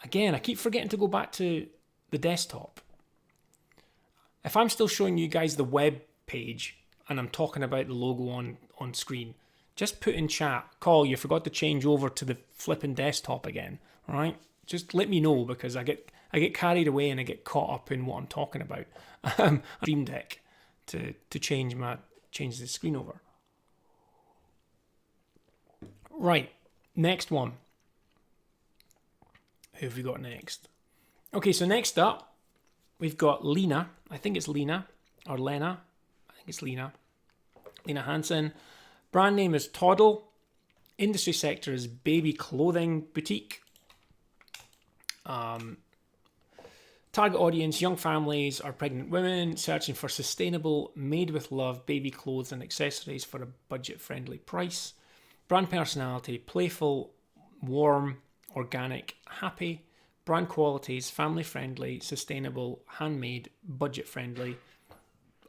Again, I keep forgetting to go back to the desktop. If I'm still showing you guys the web page and I'm talking about the logo on screen, just put in chat, Call, you forgot to change over to the flipping desktop again. All right? Just let me know, because I get carried away and I get caught up in what I'm talking about. Stream Deck to change the screen over. Right, next one. Who have we got next? Okay, so next up, we've got Lena. I think it's Lena, or Lena. I think it's Lena. Lena Hansen. Brand name is Toddle. Industry sector is baby clothing boutique. Target audience, young families or pregnant women searching for sustainable, made with love baby clothes and accessories for a budget-friendly price. Brand personality, playful, warm, organic, happy. Brand qualities, family-friendly, sustainable, handmade, budget-friendly.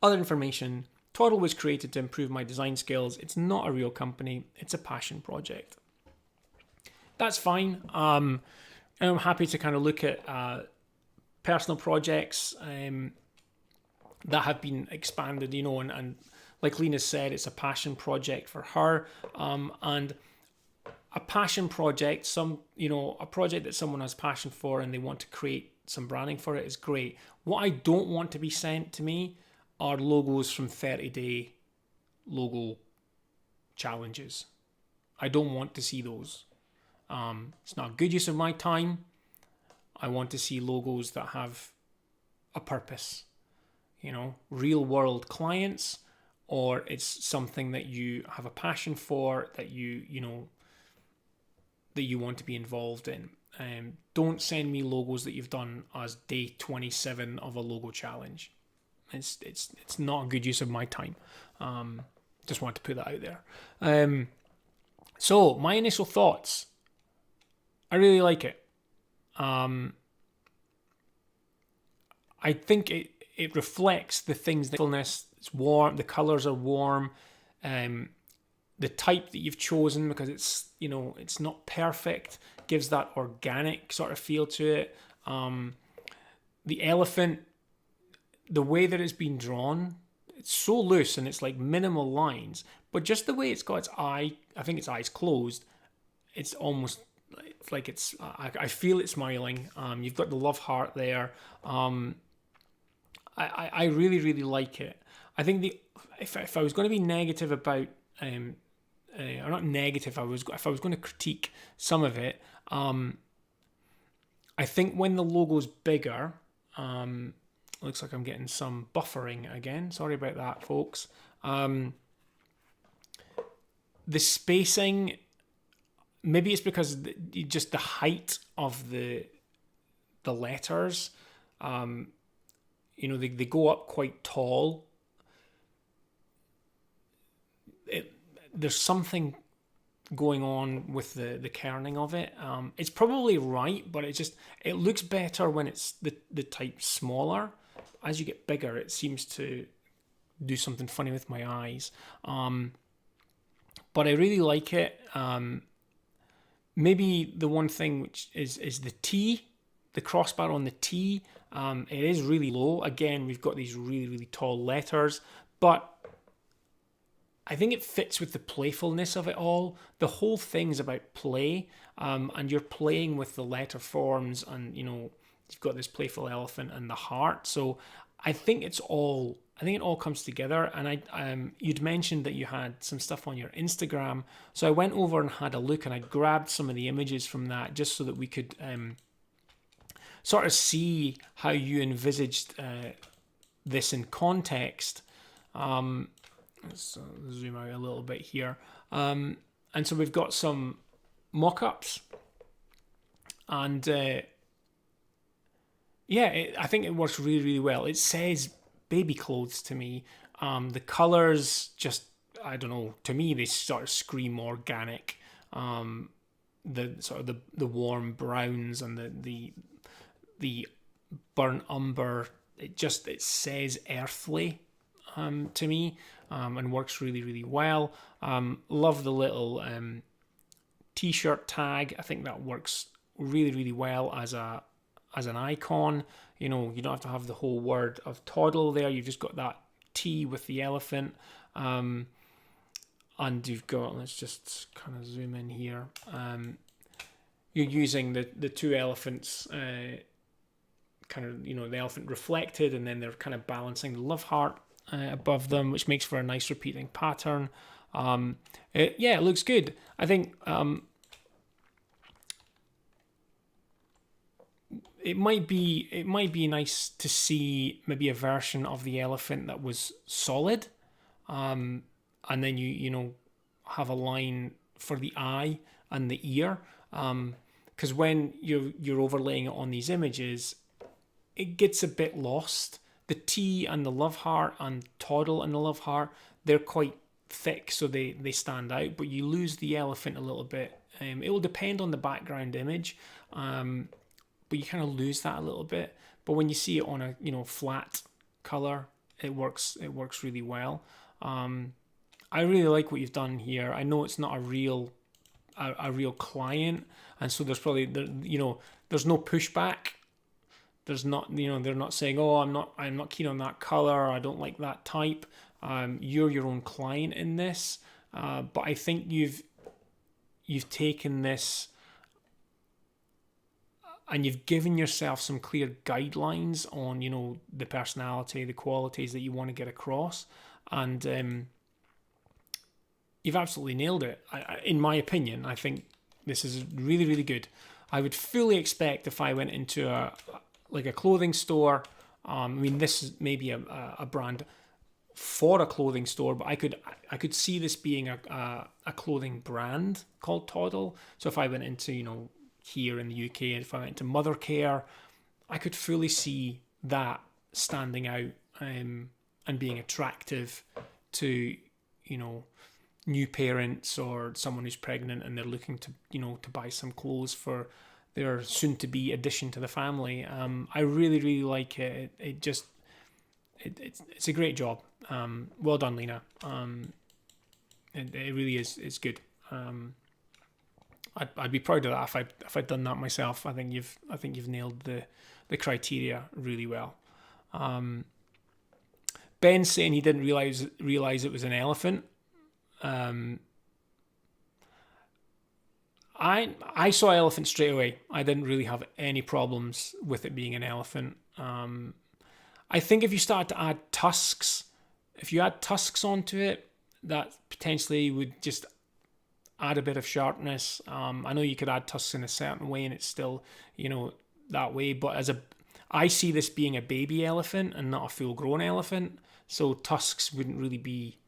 Other information, Toddle was created to improve my design skills. It's not a real company. It's a passion project. That's fine. I'm happy to kind of look at personal projects that have been expanded, and like Lena said, it's a passion project for her. And a passion project, a project that someone has passion for and they want to create some branding for it is great. What I don't want to be sent to me are logos from 30-day logo challenges. I don't want to see those. It's not a good use of my time. I want to see logos that have a purpose, you know, real world clients, or it's something that you have a passion for, that you know, that you want to be involved in. Don't send me logos that you've done as day 27 of a logo challenge. It's not a good use of my time. Just want to put that out there. So my initial thoughts, I really like it. I think it reflects the things that it's warm, the colors are warm, the type that you've chosen, because it's, you know, it's not perfect, gives that organic sort of feel to it. The elephant, the way that it's been drawn, it's so loose and it's like minimal lines, but just the way it's got its eye, I think its eye's closed, it's almost like it's, I feel it smiling. You've got the love heart there. I really, really like it. I think if I was going to be negative about, or not negative, if I was going to critique some of it, I think when the logo's bigger, looks like I'm getting some buffering again. Sorry about that, folks. The spacing, maybe it's because just the height of the letters, you know, they go up quite tall. There's something going on with the kerning of it. It's probably right, but it looks better when it's the type smaller. As you get bigger, it seems to do something funny with my eyes. But I really like it. Maybe the one thing which is the T, the crossbar on the T. It is really low. Again, we've got these really, really tall letters, but I think it fits with the playfulness of it all. The whole thing's about play, and you're playing with the letter forms, and, you know, you've got this playful elephant and the heart. So I think it all comes together. And you'd mentioned that you had some stuff on your Instagram, so I went over and had a look, and I grabbed some of the images from that just so that we could sort of see how you envisaged this in context. Let's zoom out a little bit here. And so we've got some mock-ups, and I think it works really, really well. It says baby clothes to me. The colors just, I don't know, to me they sort of scream organic. The sort of the warm browns and the burnt umber, it says earthly to me, and works really, really well. Love the little t-shirt tag. I think that works really, really well as an icon. You know, you don't have to have the whole word of Toddle there. You've just got that T with the elephant. And you've got, let's just kind of zoom in here. You're using the two elephants, kind of, you know, the elephant reflected, and then they're kind of balancing the love heart above them, which makes for a nice repeating pattern. It looks good. I think it might be nice to see maybe a version of the elephant that was solid, and then you know, have a line for the eye and the ear, because when you're overlaying it on these images, it gets a bit lost. The T and the love heart and Toddle and the love heart, they're quite thick, so they stand out, but you lose the elephant a little bit. It will depend on the background image, but you kind of lose that a little bit. But when you see it on a, you know, flat color, it works really well. I really like what you've done here. I know it's not a real client, and so there's probably, you know, there's no pushback. There's not, you know, they're not saying, oh, I'm not keen on that color, I don't like that type. You're your own client in this, but I think you've taken this and you've given yourself some clear guidelines on, you know, the personality, the qualities that you want to get across, and you've absolutely nailed it. In my opinion, I think this is really, really good. I would fully expect if I went into a clothing store. I mean, this is maybe a brand for a clothing store, but I could see this being a clothing brand called Toddle. So if I went into, here in the UK, if I went into mother care, I could fully see that standing out and being attractive to, new parents or someone who's pregnant and they're looking to, to buy some clothes for their soon-to-be addition to the family. I really, really like it. It's a great job. Well done, Lena. It really is. It's good. I'd be proud of that if I'd done that myself. I think you've nailed the criteria really well. Ben's saying he didn't realize it was an elephant. I saw elephant straight away. I didn't really have any problems with it being an elephant. I think if you start to add tusks, if you add tusks onto it, that potentially would just add a bit of sharpness. I know you could add tusks in a certain way and it's still, that way. But I see this being a baby elephant and not a full-grown elephant. So tusks wouldn't really be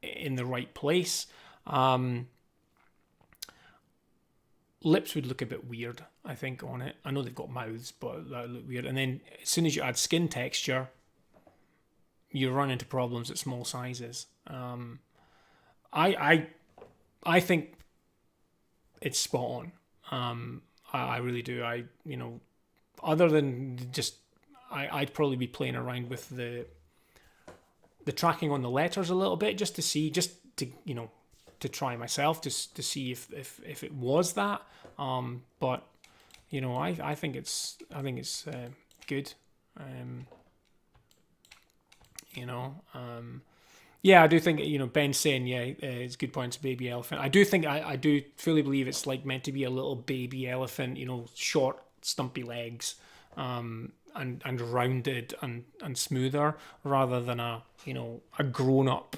in the right place. Lips would look a bit weird, I think, on it. I know they've got mouths, but that would look weird. And then as soon as you add skin texture, you run into problems at small sizes. I think it's spot on. I really do. Other than just, I'd probably be playing around with the tracking on the letters a little bit, just to try myself, just to see if it was that. But I think it's good. Yeah, I do think, Ben's saying, it's a good point, it's a baby elephant. I do think, I do fully believe it's like meant to be a little baby elephant, short, stumpy legs, and rounded and smoother, rather than a grown-up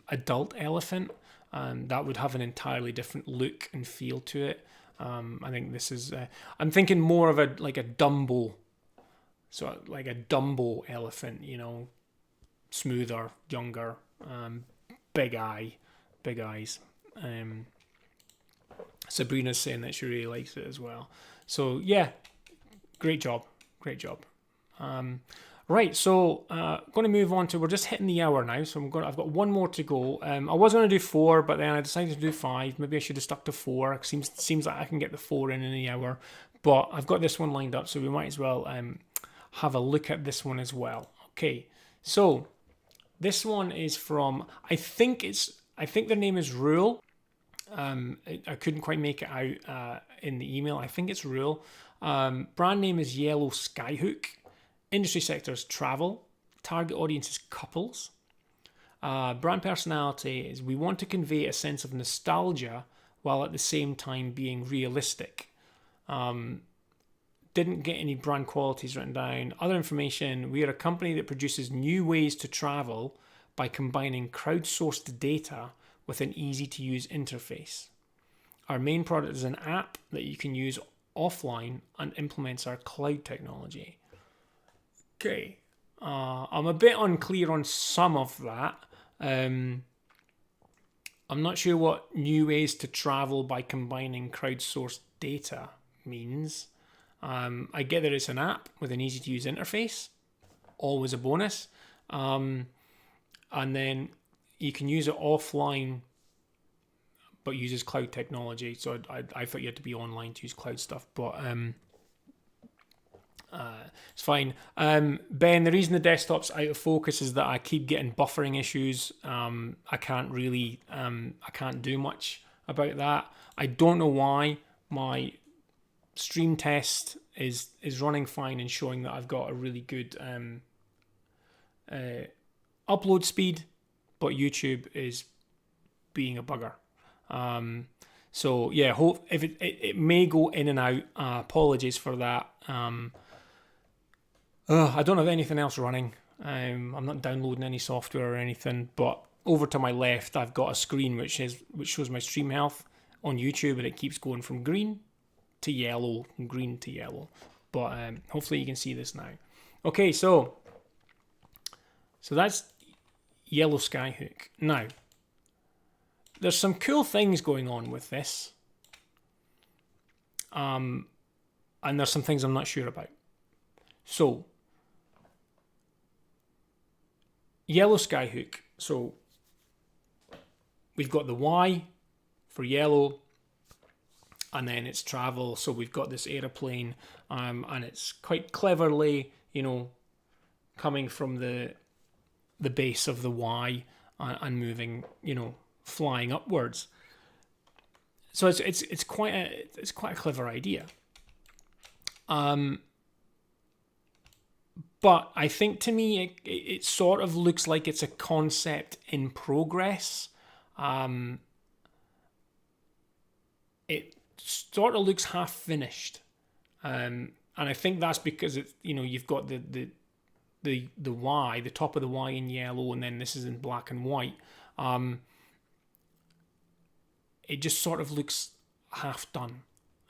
adult elephant. That would have an entirely different look and feel to it. I think this is, I'm thinking more of a Dumbo, so like a Dumbo elephant, smoother, younger, big eyes. Sabrina's saying that she really likes it as well. So yeah, great job. Right, so going to move on to, we're just hitting the hour now, so I've got one more to go. I was going to do 4, but then I decided to do 5. Maybe I should have stuck to 4. It seems like I can get the 4 in the hour, but I've got this one lined up, so we might as well have a look at this one as well. Okay, so this one is from, I think their name is Rule. I couldn't quite make it out in the email. I think it's Rule. Brand name is Yellow Skyhook. Industry sector is travel. Target audience is couples. Brand personality is, we want to convey a sense of nostalgia while at the same time being realistic. Didn't get any brand qualities written down. Other information, we are a company that produces new ways to travel by combining crowdsourced data with an easy-to-use interface. Our main product is an app that you can use offline and implements our cloud technology. Okay, I'm a bit unclear on some of that. I'm not sure what new ways to travel by combining crowdsourced data means. I get that it's an app with an easy-to-use interface, always a bonus. And then you can use it offline, but uses cloud technology. So I thought you had to be online to use cloud stuff, but it's fine. Ben, the reason the desktop's out of focus is that I keep getting buffering issues. I can't do much about that. I don't know why. My stream test is running fine and showing that I've got a really good upload speed, but YouTube is being a bugger. So yeah, hope if it may go in and out. Apologies for that. I don't have anything else running. I'm not downloading any software or anything. But over to my left, I've got a screen which shows my stream health on YouTube, and it keeps going from green to yellow, green to yellow. But hopefully you can see this now. Okay, so that's yellow skyhook. Now, there's some cool things going on with this. And there's some things I'm not sure about. So, yellow skyhook. So, we've got the Y for yellow, and then it's travel. So we've got this aeroplane, and it's quite cleverly, you know, coming from the base of the Y and moving, you know, flying upwards. So it's quite a clever idea. But I think to me it sort of looks like it's a concept in progress. It sort of looks half finished, and I think that's because it's, you know, you've got the Y, the top of the Y in yellow, and then this is in black and white. It just sort of looks half done.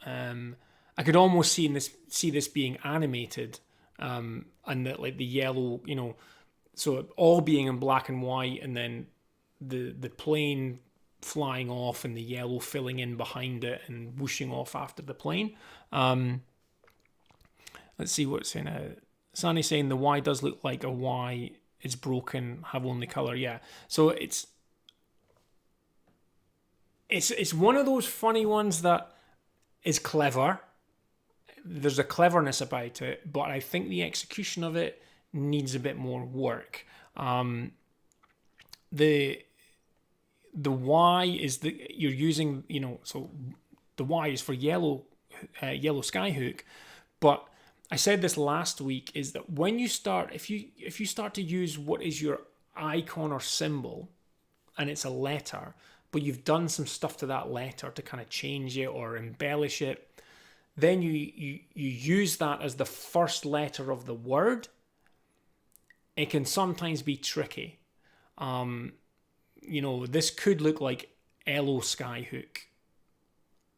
I could almost see this being animated, and that, like, the yellow, you know, so all being in black and white, and then the plane flying off and the yellow filling in behind it and whooshing off after the plane. Let's see what's saying. Sunny's saying the Y does look like a Y. It's broken, have only color. Yeah. So it's one of those funny ones that is clever. There's a cleverness about it, but I think the execution of it needs a bit more work. The Y is you're using, you know, so the Y is for yellow skyhook, but I said this last week, is that when you start, if you start to use what is your icon or symbol, and it's a letter, but you've done some stuff to that letter to kind of change it or embellish it, then you use that as the first letter of the word, it can sometimes be tricky. You know, this could look like Elo Skyhook,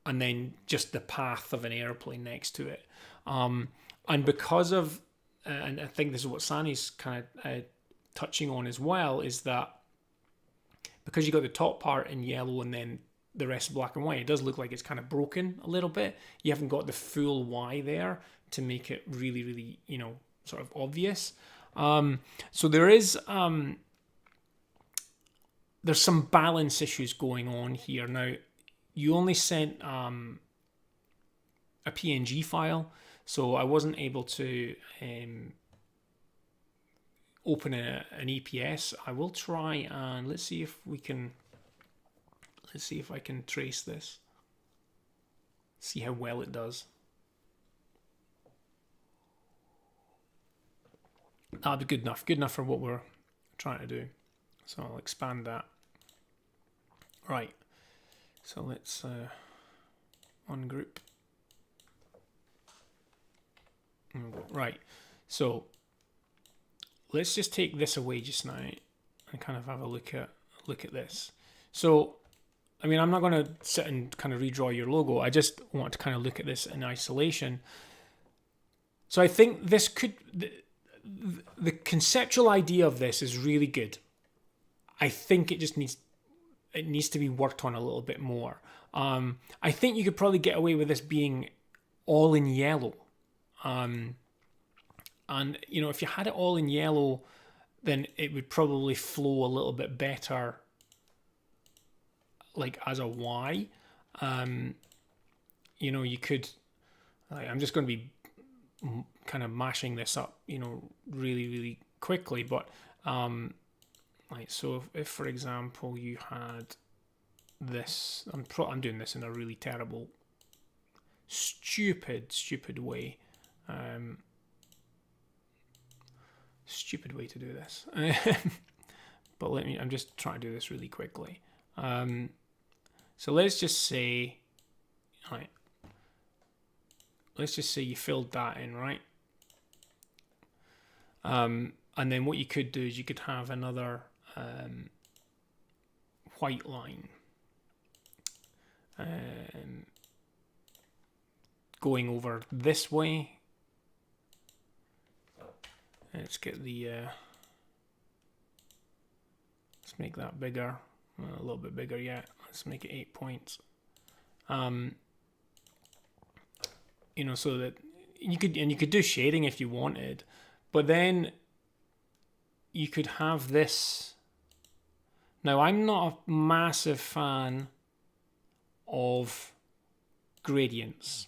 and then just the path of an airplane next to it. And because of, and I think this is what Sani's kind of touching on as well, is that because you got the top part in yellow and then the rest black and white, it does look like it's kind of broken a little bit. You haven't got the full Y there to make it really, really, you know, sort of obvious. So there is, there's some balance issues going on here. Now, you only sent a PNG file, so I wasn't able to open an EPS. I will try and let's see if I can trace this. See how well it does. That'll be good enough. Good enough for what we're trying to do. So I'll expand that. Right. So let's ungroup. Right. So let's just take this away just now and kind of have a look at this. So, I mean, I'm not going to sit and kind of redraw your logo. I just want to kind of look at this in isolation. So I think this could, the conceptual idea of this is really good. I think it just needs to be worked on a little bit more. I think you could probably get away with this being all in yellow. And, you know, if you had it all in yellow, then it would probably flow a little bit better, like as a Y. You know, you could, I'm just going to be kind of mashing this up, you know, really, really quickly. But, right, so if for example, you had this, I'm doing this in a really terrible, stupid way. Stupid way to do this. But I'm just trying to do this really quickly. So let's just say, right, let's just say you filled that in, right? And then what you could do is you could have another white line. going over this way. Let's get the, let's make that bigger, a little bit bigger, yeah. Let's make it 8 points. You know, so that you could do shading if you wanted, but then you could have this. Now, I'm not a massive fan of gradients.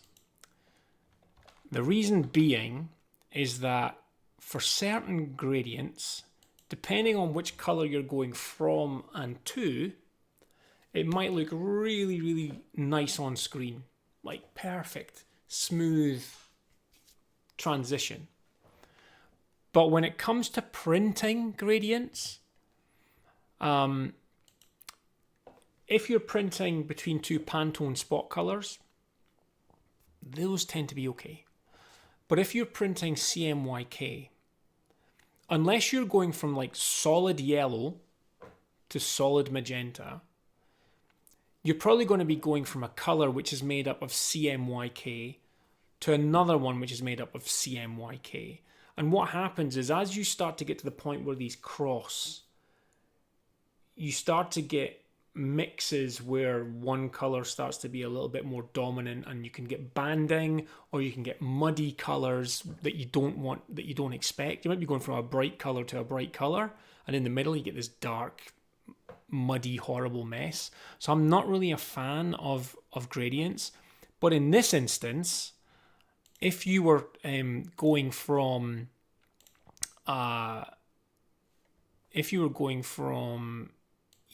The reason being is that for certain gradients, depending on which color you're going from and to, it might look really, really nice on screen, like perfect, smooth transition. But when it comes to printing gradients, if you're printing between two Pantone spot colors, those tend to be okay. But if you're printing CMYK, unless you're going from like solid yellow to solid magenta, you're probably going to be going from a color which is made up of CMYK to another one which is made up of CMYK. And what happens is, as you start to get to the point where these cross, you start to get mixes where one color starts to be a little bit more dominant, and you can get banding, or you can get muddy colors that you don't want, that you don't expect. You might be going from a bright color to a bright color, and in the middle you get this dark, muddy, horrible mess. So I'm not really a fan of gradients. But in this instance, if you were going from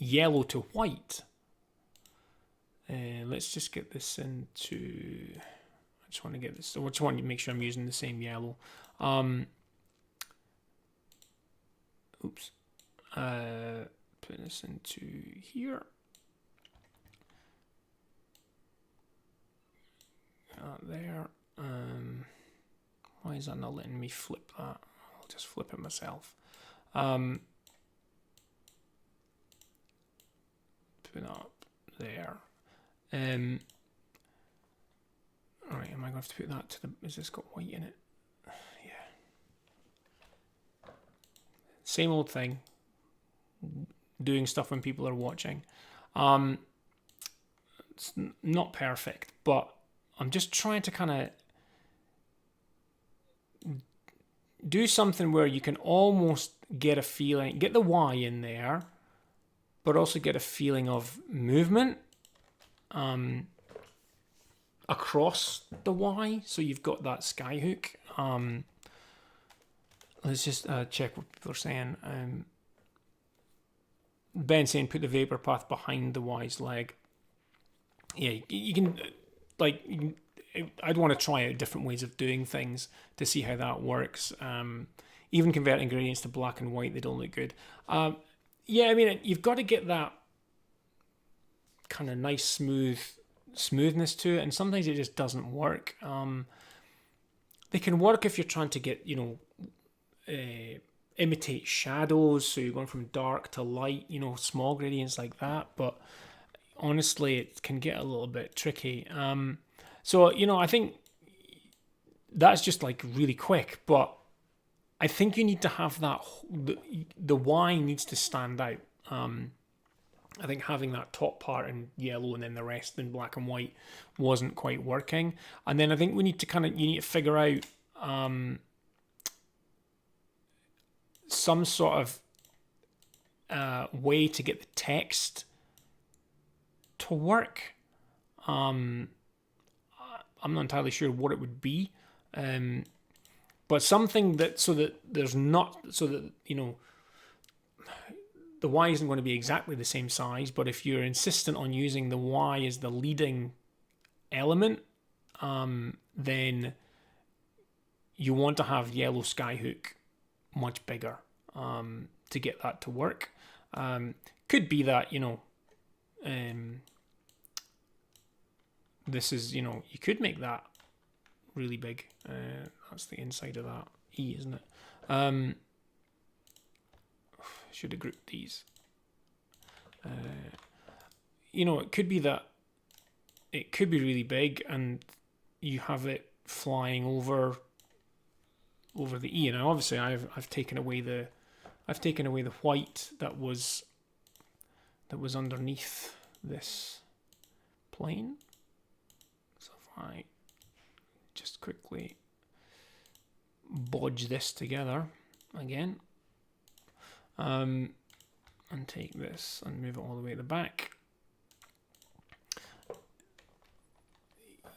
yellow to white, let's just get this into, I just want to get this, so I just want to make sure I'm using the same yellow. Oops. Put this into here. There. Why is that not letting me flip that? I'll just flip it myself. Put it up there. Alright, am I going to have to put that to the... Has this got white in it? Yeah. Same old thing. Doing stuff when people are watching. It's not perfect, but I'm just trying to kind of do something where you can almost get a feeling, get the Y in there, but also get a feeling of movement across the Y. So you've got that skyhook. Let's just check what people are saying. Ben saying put the vapor path behind the Y's leg. Yeah, you can, like, I'd want to try out different ways of doing things to see how that works. Even converting gradients to black and white, they don't look good. Yeah, I mean, you've got to get that kind of nice smoothness to it, and sometimes it just doesn't work. They can work if you're trying to get, you know, imitate shadows, so you're going from dark to light, you know, small gradients like that, but honestly it can get a little bit tricky. So, you know, I think that's just like really quick, but I think you need to have that, the Y needs to stand out. I think having that top part in yellow and then the rest in black and white wasn't quite working. And then I think we need to you need to figure out some sort of way to get the text to work. I'm not entirely sure what it would be, but something that so that you know, the Y isn't going to be exactly the same size, but if you're insistent on using the Y as the leading element, then you want to have yellow skyhook much bigger to get that to work. Could be that, you know, this is, you know, you could make that really big. That's the inside of that E, isn't it? Should have grouped these. You know, it could be that it could be really big, and you have it flying over the E. And obviously I've taken away the white that was underneath this plane. So if I just quickly bodge this together again, and take this and move it all the way to the back.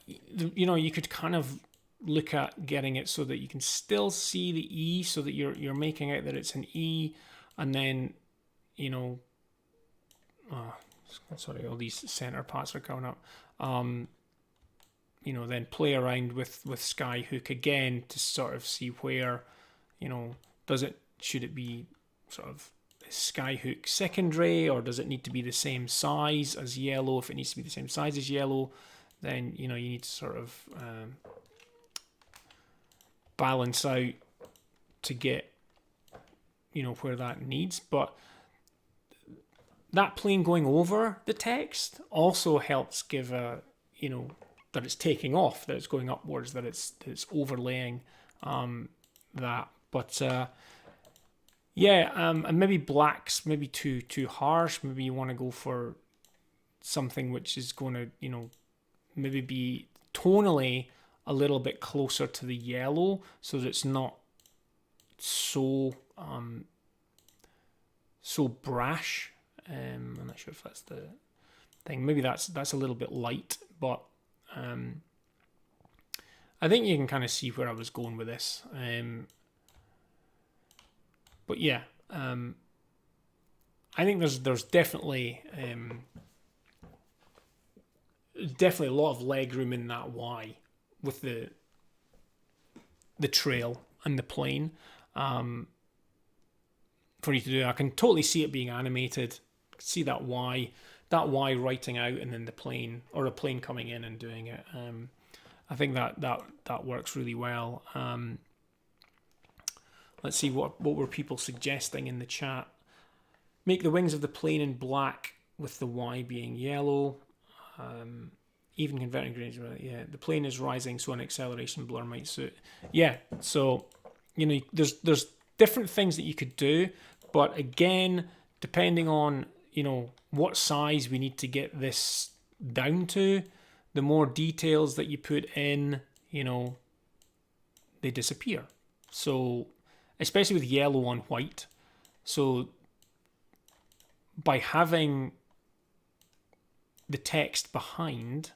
You know, you could kind of look at getting it so that you can still see the E, so that you're making out that it's an E, and then, you know, sorry, all these center parts are coming up. You know, then play around with Skyhook again to sort of see where, you know, should it be sort of Skyhook secondary, or does it need to be the same size as yellow? If it needs to be the same size as yellow, then, you know, you need to sort of balance out to get, you know, where that needs. But that plane going over the text also helps give a, you know, that it's taking off, that it's going upwards, that it's overlaying that. But yeah, and maybe black's maybe too harsh. Maybe you want to go for something which is going to, you know, maybe be tonally a little bit closer to the yellow, so that it's not so brash. I'm not sure if that's the thing. Maybe that's a little bit light, but I think you can kind of see where I was going with this. But yeah, I think there's definitely a lot of leg room in that Y with the trail and the plane for you to do. I can totally see it being animated. See that Y writing out, and then the plane, or a plane coming in and doing it. I think that works really well. Let's see, what were people suggesting in the chat. Make the wings of the plane in black with the Y being yellow. Even converting grades, yeah. The plane is rising, so an acceleration blur might suit. Yeah, so, you know, there's different things that you could do, but again, depending on, you know, what size we need to get this down to, the more details that you put in, you know, they disappear. So, especially with yellow on white. So, by having the text behind,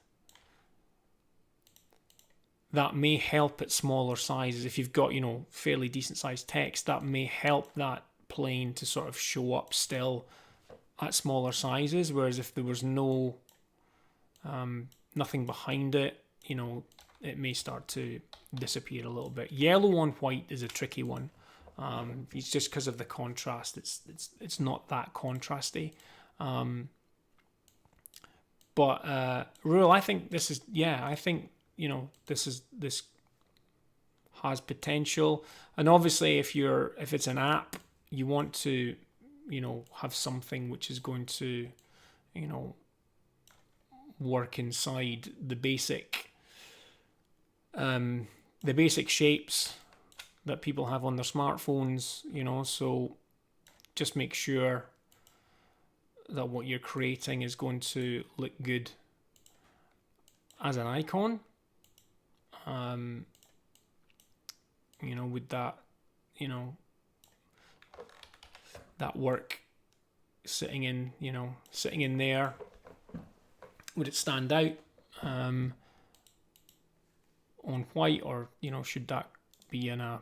that may help at smaller sizes. If you've got, you know, fairly decent sized text, that may help that plane to sort of show up still at smaller sizes. Whereas if there was no nothing behind it, you know, it may start to disappear a little bit. Yellow on white is a tricky one. It's just because of the contrast. It's not that contrasty. But Rule, I think this is, yeah, I think, you know, this has potential. And obviously if it's an app, you want to, you know, have something which is going to, you know, work inside the basic shapes that people have on their smartphones, you know. So just make sure that what you're creating is going to look good as an icon. You know, with that, you know, that work sitting in there, would it stand out on white, or, you know, should that be in a,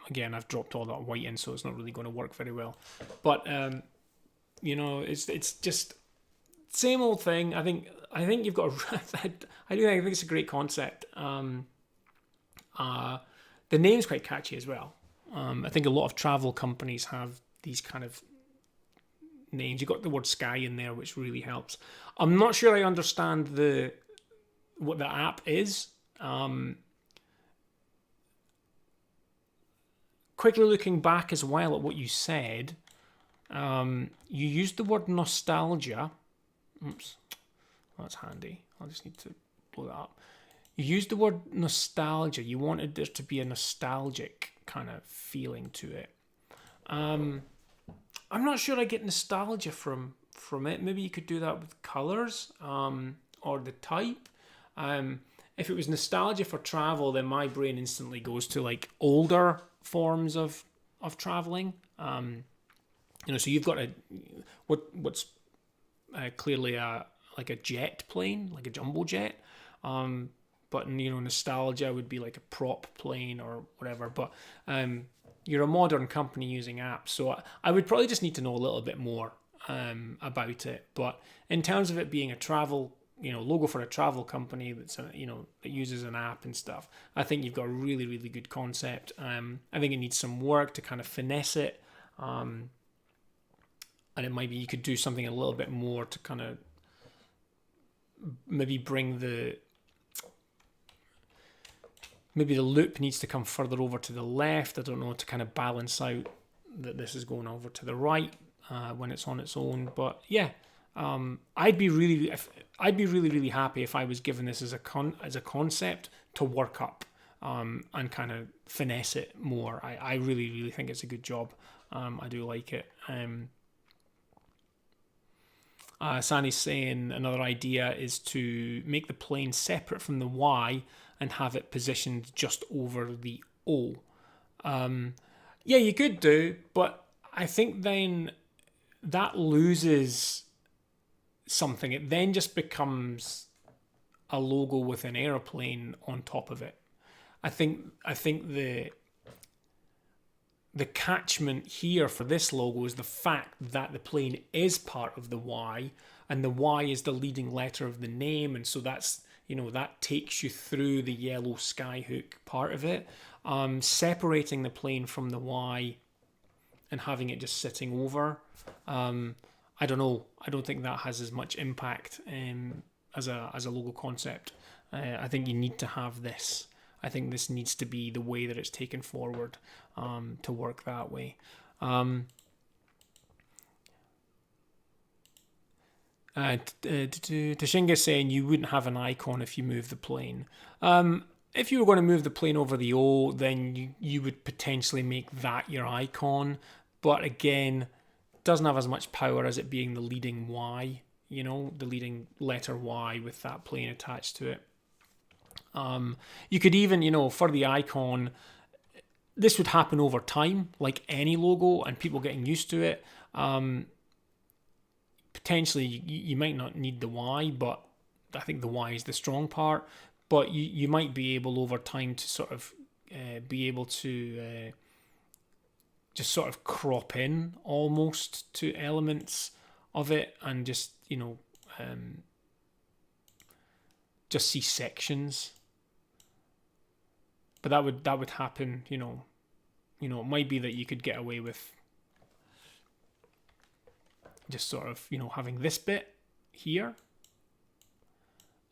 again, I've dropped all that white in, so it's not really going to work very well. But you know, it's just same old thing. I think you've got I think it's a great concept. The name's quite catchy as well. I think a lot of travel companies have these kind of names. You've got the word sky in there, which really helps. I'm not sure I understand what the app is. Quickly looking back as well at what you said, you used the word nostalgia. Oops, that's handy. I'll just need to blow that up. You used the word nostalgia. You wanted there to be a nostalgic kind of feeling to it. I'm not sure I get nostalgia from it. Maybe you could do that with colors or the type. If it was nostalgia for travel, then my brain instantly goes to like older forms of traveling. So you've got what's clearly like a jet plane, like a jumbo jet. But nostalgia would be like a prop plane or whatever. But you're a modern company using apps, so I would probably just need to know a little bit more about it. But in terms of it being a travel, logo for a travel company that uses an app and stuff, I think you've got a really, really good concept. I think it needs some work to kind of finesse it, and it might be you could do something a little bit more to kind of maybe bring maybe the loop needs to come further over to the left. I don't know, to kind of balance out that this is going over to the right when it's on its own. But yeah, I'd be really, really happy if I was given this as a concept to work up and kind of finesse it more. I really, really think it's a good job. I do like it. Sani's saying another idea is to make the plane separate from the Y and have it positioned just over the O. Yeah, you could do, but I think then that loses something. It then just becomes a logo with an airplane on top of it. I think the catchment here for this logo is the fact that the plane is part of the Y, and the Y is the leading letter of the name, and so that's that takes you through the yellow skyhook part of it. Separating the plane from the Y and having it just sitting over, I don't know. I don't think that has as much impact as a logo concept. I think you need to have this. I think this needs to be the way that it's taken forward to work that way. Tashinga saying you wouldn't have an icon if you move the plane. If you were going to move the plane over the O, then you would potentially make that your icon. But again, it doesn't have as much power as it being the leading Y, the leading letter Y with that plane attached to it. You could even, for the icon, this would happen over time, like any logo, and people getting used to it. Potentially, you might not need the Y, but I think the Y is the strong part. But you might be able over time to sort of be able to just sort of crop in almost to elements of it and just, just see sections. But that would happen, it might be that you could get away with just sort of, having this bit here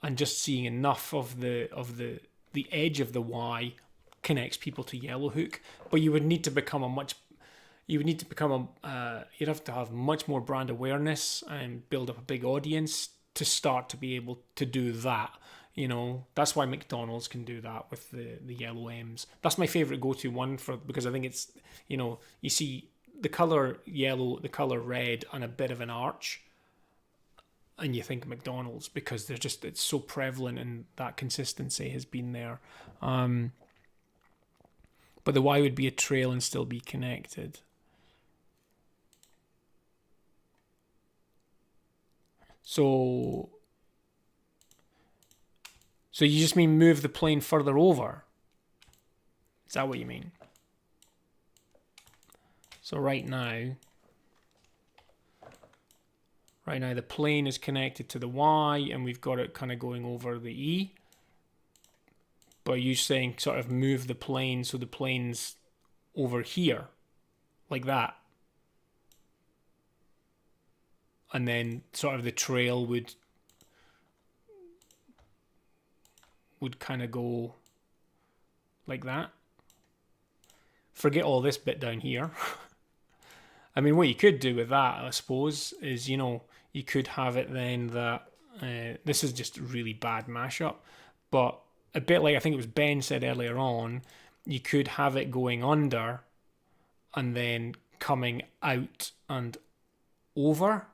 and just seeing enough of the edge of the Y connects people to Yellowhook. But you would need to become you'd have to have much more brand awareness and build up a big audience to start to be able to do that. That's why McDonald's can do that with the yellow M's. That's my favorite go-to one because I think it's, you see the color yellow, the color red, and a bit of an arch, and you think McDonald's because it's so prevalent and that consistency has been there. But the Y would be a trail and still be connected. So you just mean move the plane further over? Is that what you mean? So right now the plane is connected to the Y and we've got it kind of going over the E. But are you saying sort of move the plane so the plane's over here, like that? And then sort of the trail would kind of go like that? Forget all this bit down here. I mean, what you could do with that, I suppose, is, you could have it then that This is just a really bad mashup, but a bit like I think it was Ben said earlier on, you could have it going under and then coming out and over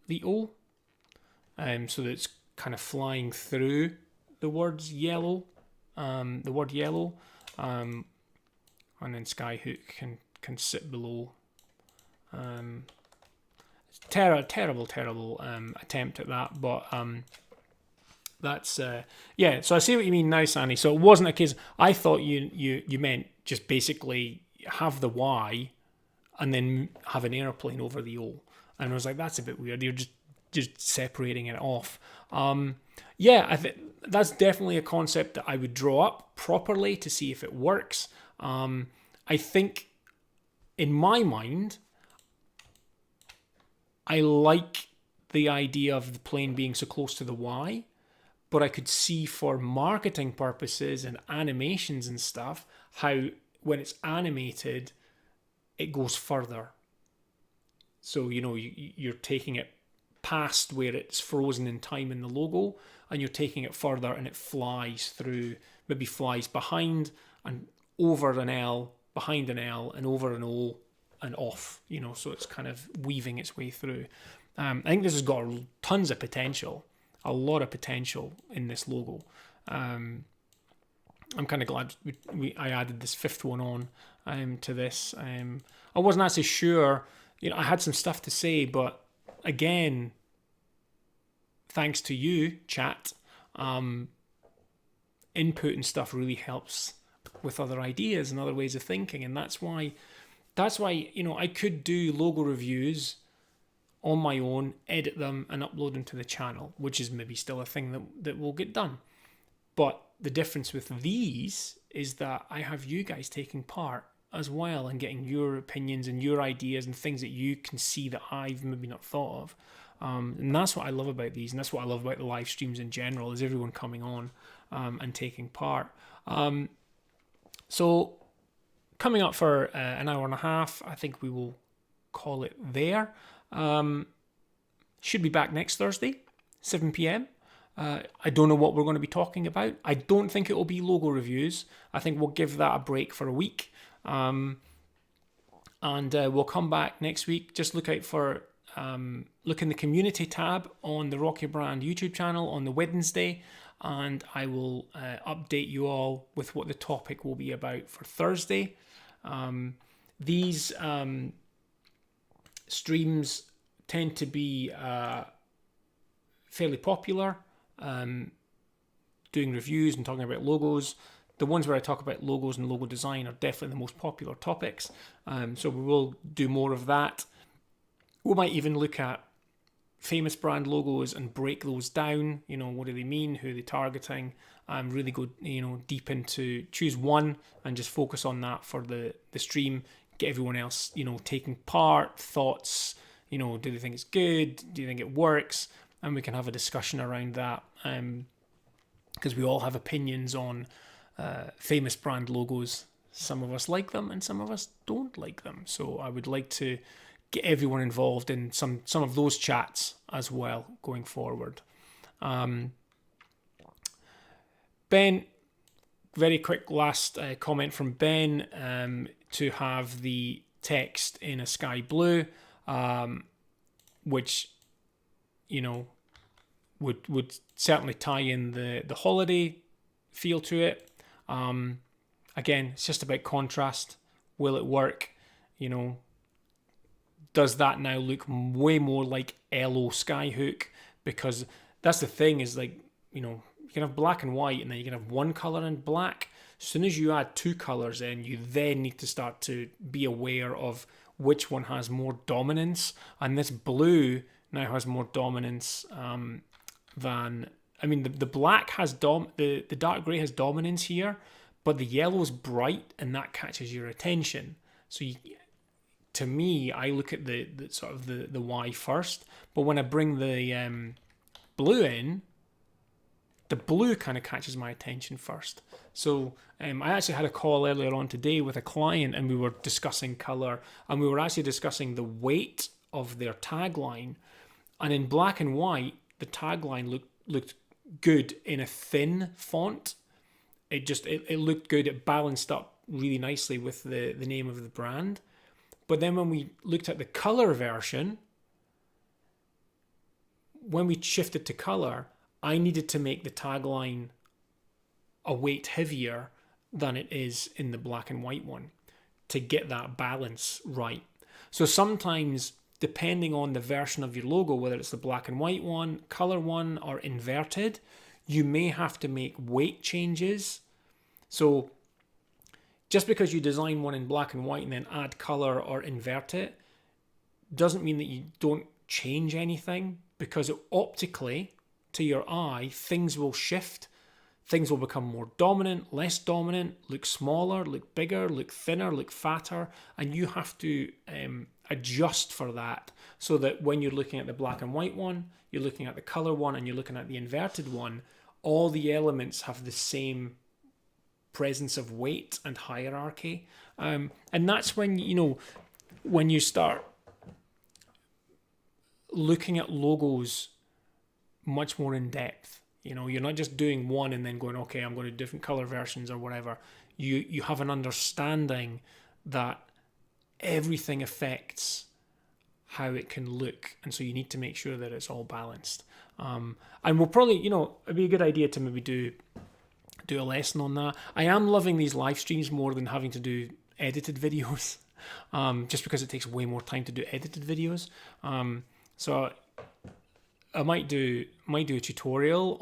the O, so that it's kind of flying through the words yellow, the word yellow, and then Skyhook can sit below. Terrible attempt at that, but that's yeah. So I see what you mean now, Sandy. So it wasn't a case. I thought you meant just basically have the Y and then have an airplane over the O, and I was like, that's a bit weird. You're just separating it off. Yeah, I think that's definitely a concept that I would draw up properly to see if it works. I think in my mind, I like the idea of the plane being so close to the Y, but I could see for marketing purposes and animations and stuff, how when it's animated, it goes further. So, you know, you're taking it past where it's frozen in time in the logo, and you're taking it further and it flies through, maybe flies behind and over an L, behind an L, and over an O, and off, you know, so it's kind of weaving its way through. I think this has got tons of potential, a lot of potential in this logo. I'm kind of glad I added this fifth one on to this. I wasn't actually sure, you know, I had some stuff to say, but again, thanks to you, chat, input and stuff really helps with other ideas and other ways of thinking, and that's why, you know, I could do logo reviews on my own, edit them and upload them to the channel, which is maybe still a thing that will get done. But the difference with these is that I have you guys taking part as well and getting your opinions and your ideas and things that you can see that I've maybe not thought of. And that's what I love about these, and that's what I love about the live streams in general, is everyone coming on and taking part. So coming up for an hour and a half, I think we will call it there. Should be back next Thursday, 7 p.m. I don't know what we're going to be talking about. I don't think it will be logo reviews. I think we'll give that a break for a week. And we'll come back next week. Just look out for, look in the community tab on the Rocky Brand YouTube channel on the Wednesday, and I will update you all with what the topic will be about for Thursday. These streams tend to be fairly popular, doing reviews and talking about logos. The ones where I talk about logos and logo design are definitely the most popular topics. So we will do more of that. We might even look at famous brand logos and break those down. You know, what do they mean? Who are they targeting? Really go, you know, deep into, choose one and just focus on that for the stream. Get everyone else, you know, taking part, thoughts, you know, do they think it's good? Do you think it works? And we can have a discussion around that, because we all have opinions on famous brand logos. Some of us like them and some of us don't like them. So I would like to get everyone involved in some of those chats as well going forward. Ben, very quick last comment from Ben, to have the text in a sky blue, which, you know, would certainly tie in the holiday feel to it. Again, it's just about contrast. Will it work? You know, does that now look way more like LO Skyhook? Because that's the thing, is like, you know, you can have black and white, and then you can have one color and black. As soon as you add two colors in, you then need to start to be aware of which one has more dominance. And this blue now has more dominance than, I mean, the black has the dark grey has dominance here, but the yellow is bright, and that catches your attention. So to me, I look at the sort of the Y first, but when I bring the blue in, the blue kind of catches my attention first. So I actually had a call earlier on today with a client, and we were discussing color, and we were actually discussing the weight of their tagline. And in black and white, the tagline looked good in a thin font. It looked good. It balanced up really nicely with the name of the brand. But then when we looked at the color version, when we shifted to color, I needed to make the tagline a weight heavier than it is in the black and white one to get that balance right. So sometimes, depending on the version of your logo, whether it's the black and white one, color one, or inverted, you may have to make weight changes. So just because you design one in black and white and then add color or invert it doesn't mean that you don't change anything, because optically, to your eye, things will shift. Things will become more dominant, less dominant, look smaller, look bigger, look thinner, look fatter, and you have to adjust for that, so that when you're looking at the black and white one, you're looking at the color one, and you're looking at the inverted one, all the elements have the same presence of weight and hierarchy. And that's when, when you start looking at logos much more in depth. You're not just doing one and then going, okay, I'm going to do different color versions or whatever. You have an understanding that everything affects how it can look, and so you need to make sure that it's all balanced. And we'll probably, it'd be a good idea to maybe do a lesson on that. I am loving these live streams more than having to do edited videos, just because it takes way more time to do edited videos. So I might do a tutorial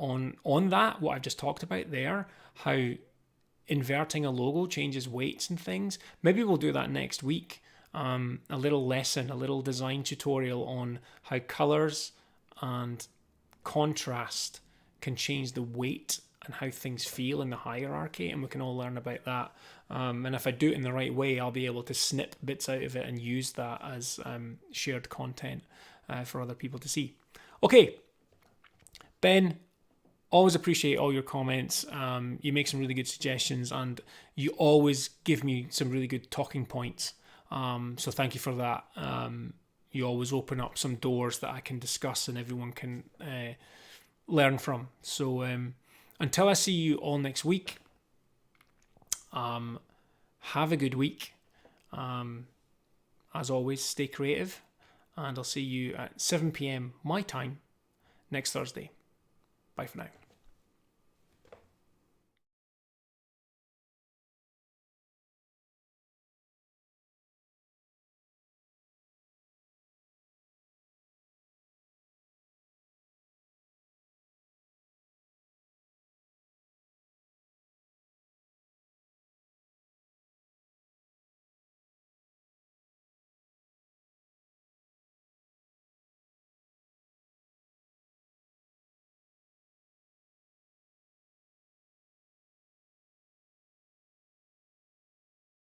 on that, what I've just talked about there, how inverting a logo changes weights and things. Maybe we'll do that next week. A little lesson, a little design tutorial on how colors and contrast can change the weight and how things feel in the hierarchy, and we can all learn about that. And if I do it in the right way, I'll be able to snip bits out of it and use that as shared content for other people to see. Okay, Ben, always appreciate all your comments. You make some really good suggestions, and you always give me some really good talking points. So thank you for that. You always open up some doors that I can discuss and everyone can learn from. So until I see you all next week, have a good week. As always, stay creative, and I'll see you at 7 p.m. my time next Thursday. Bye for now.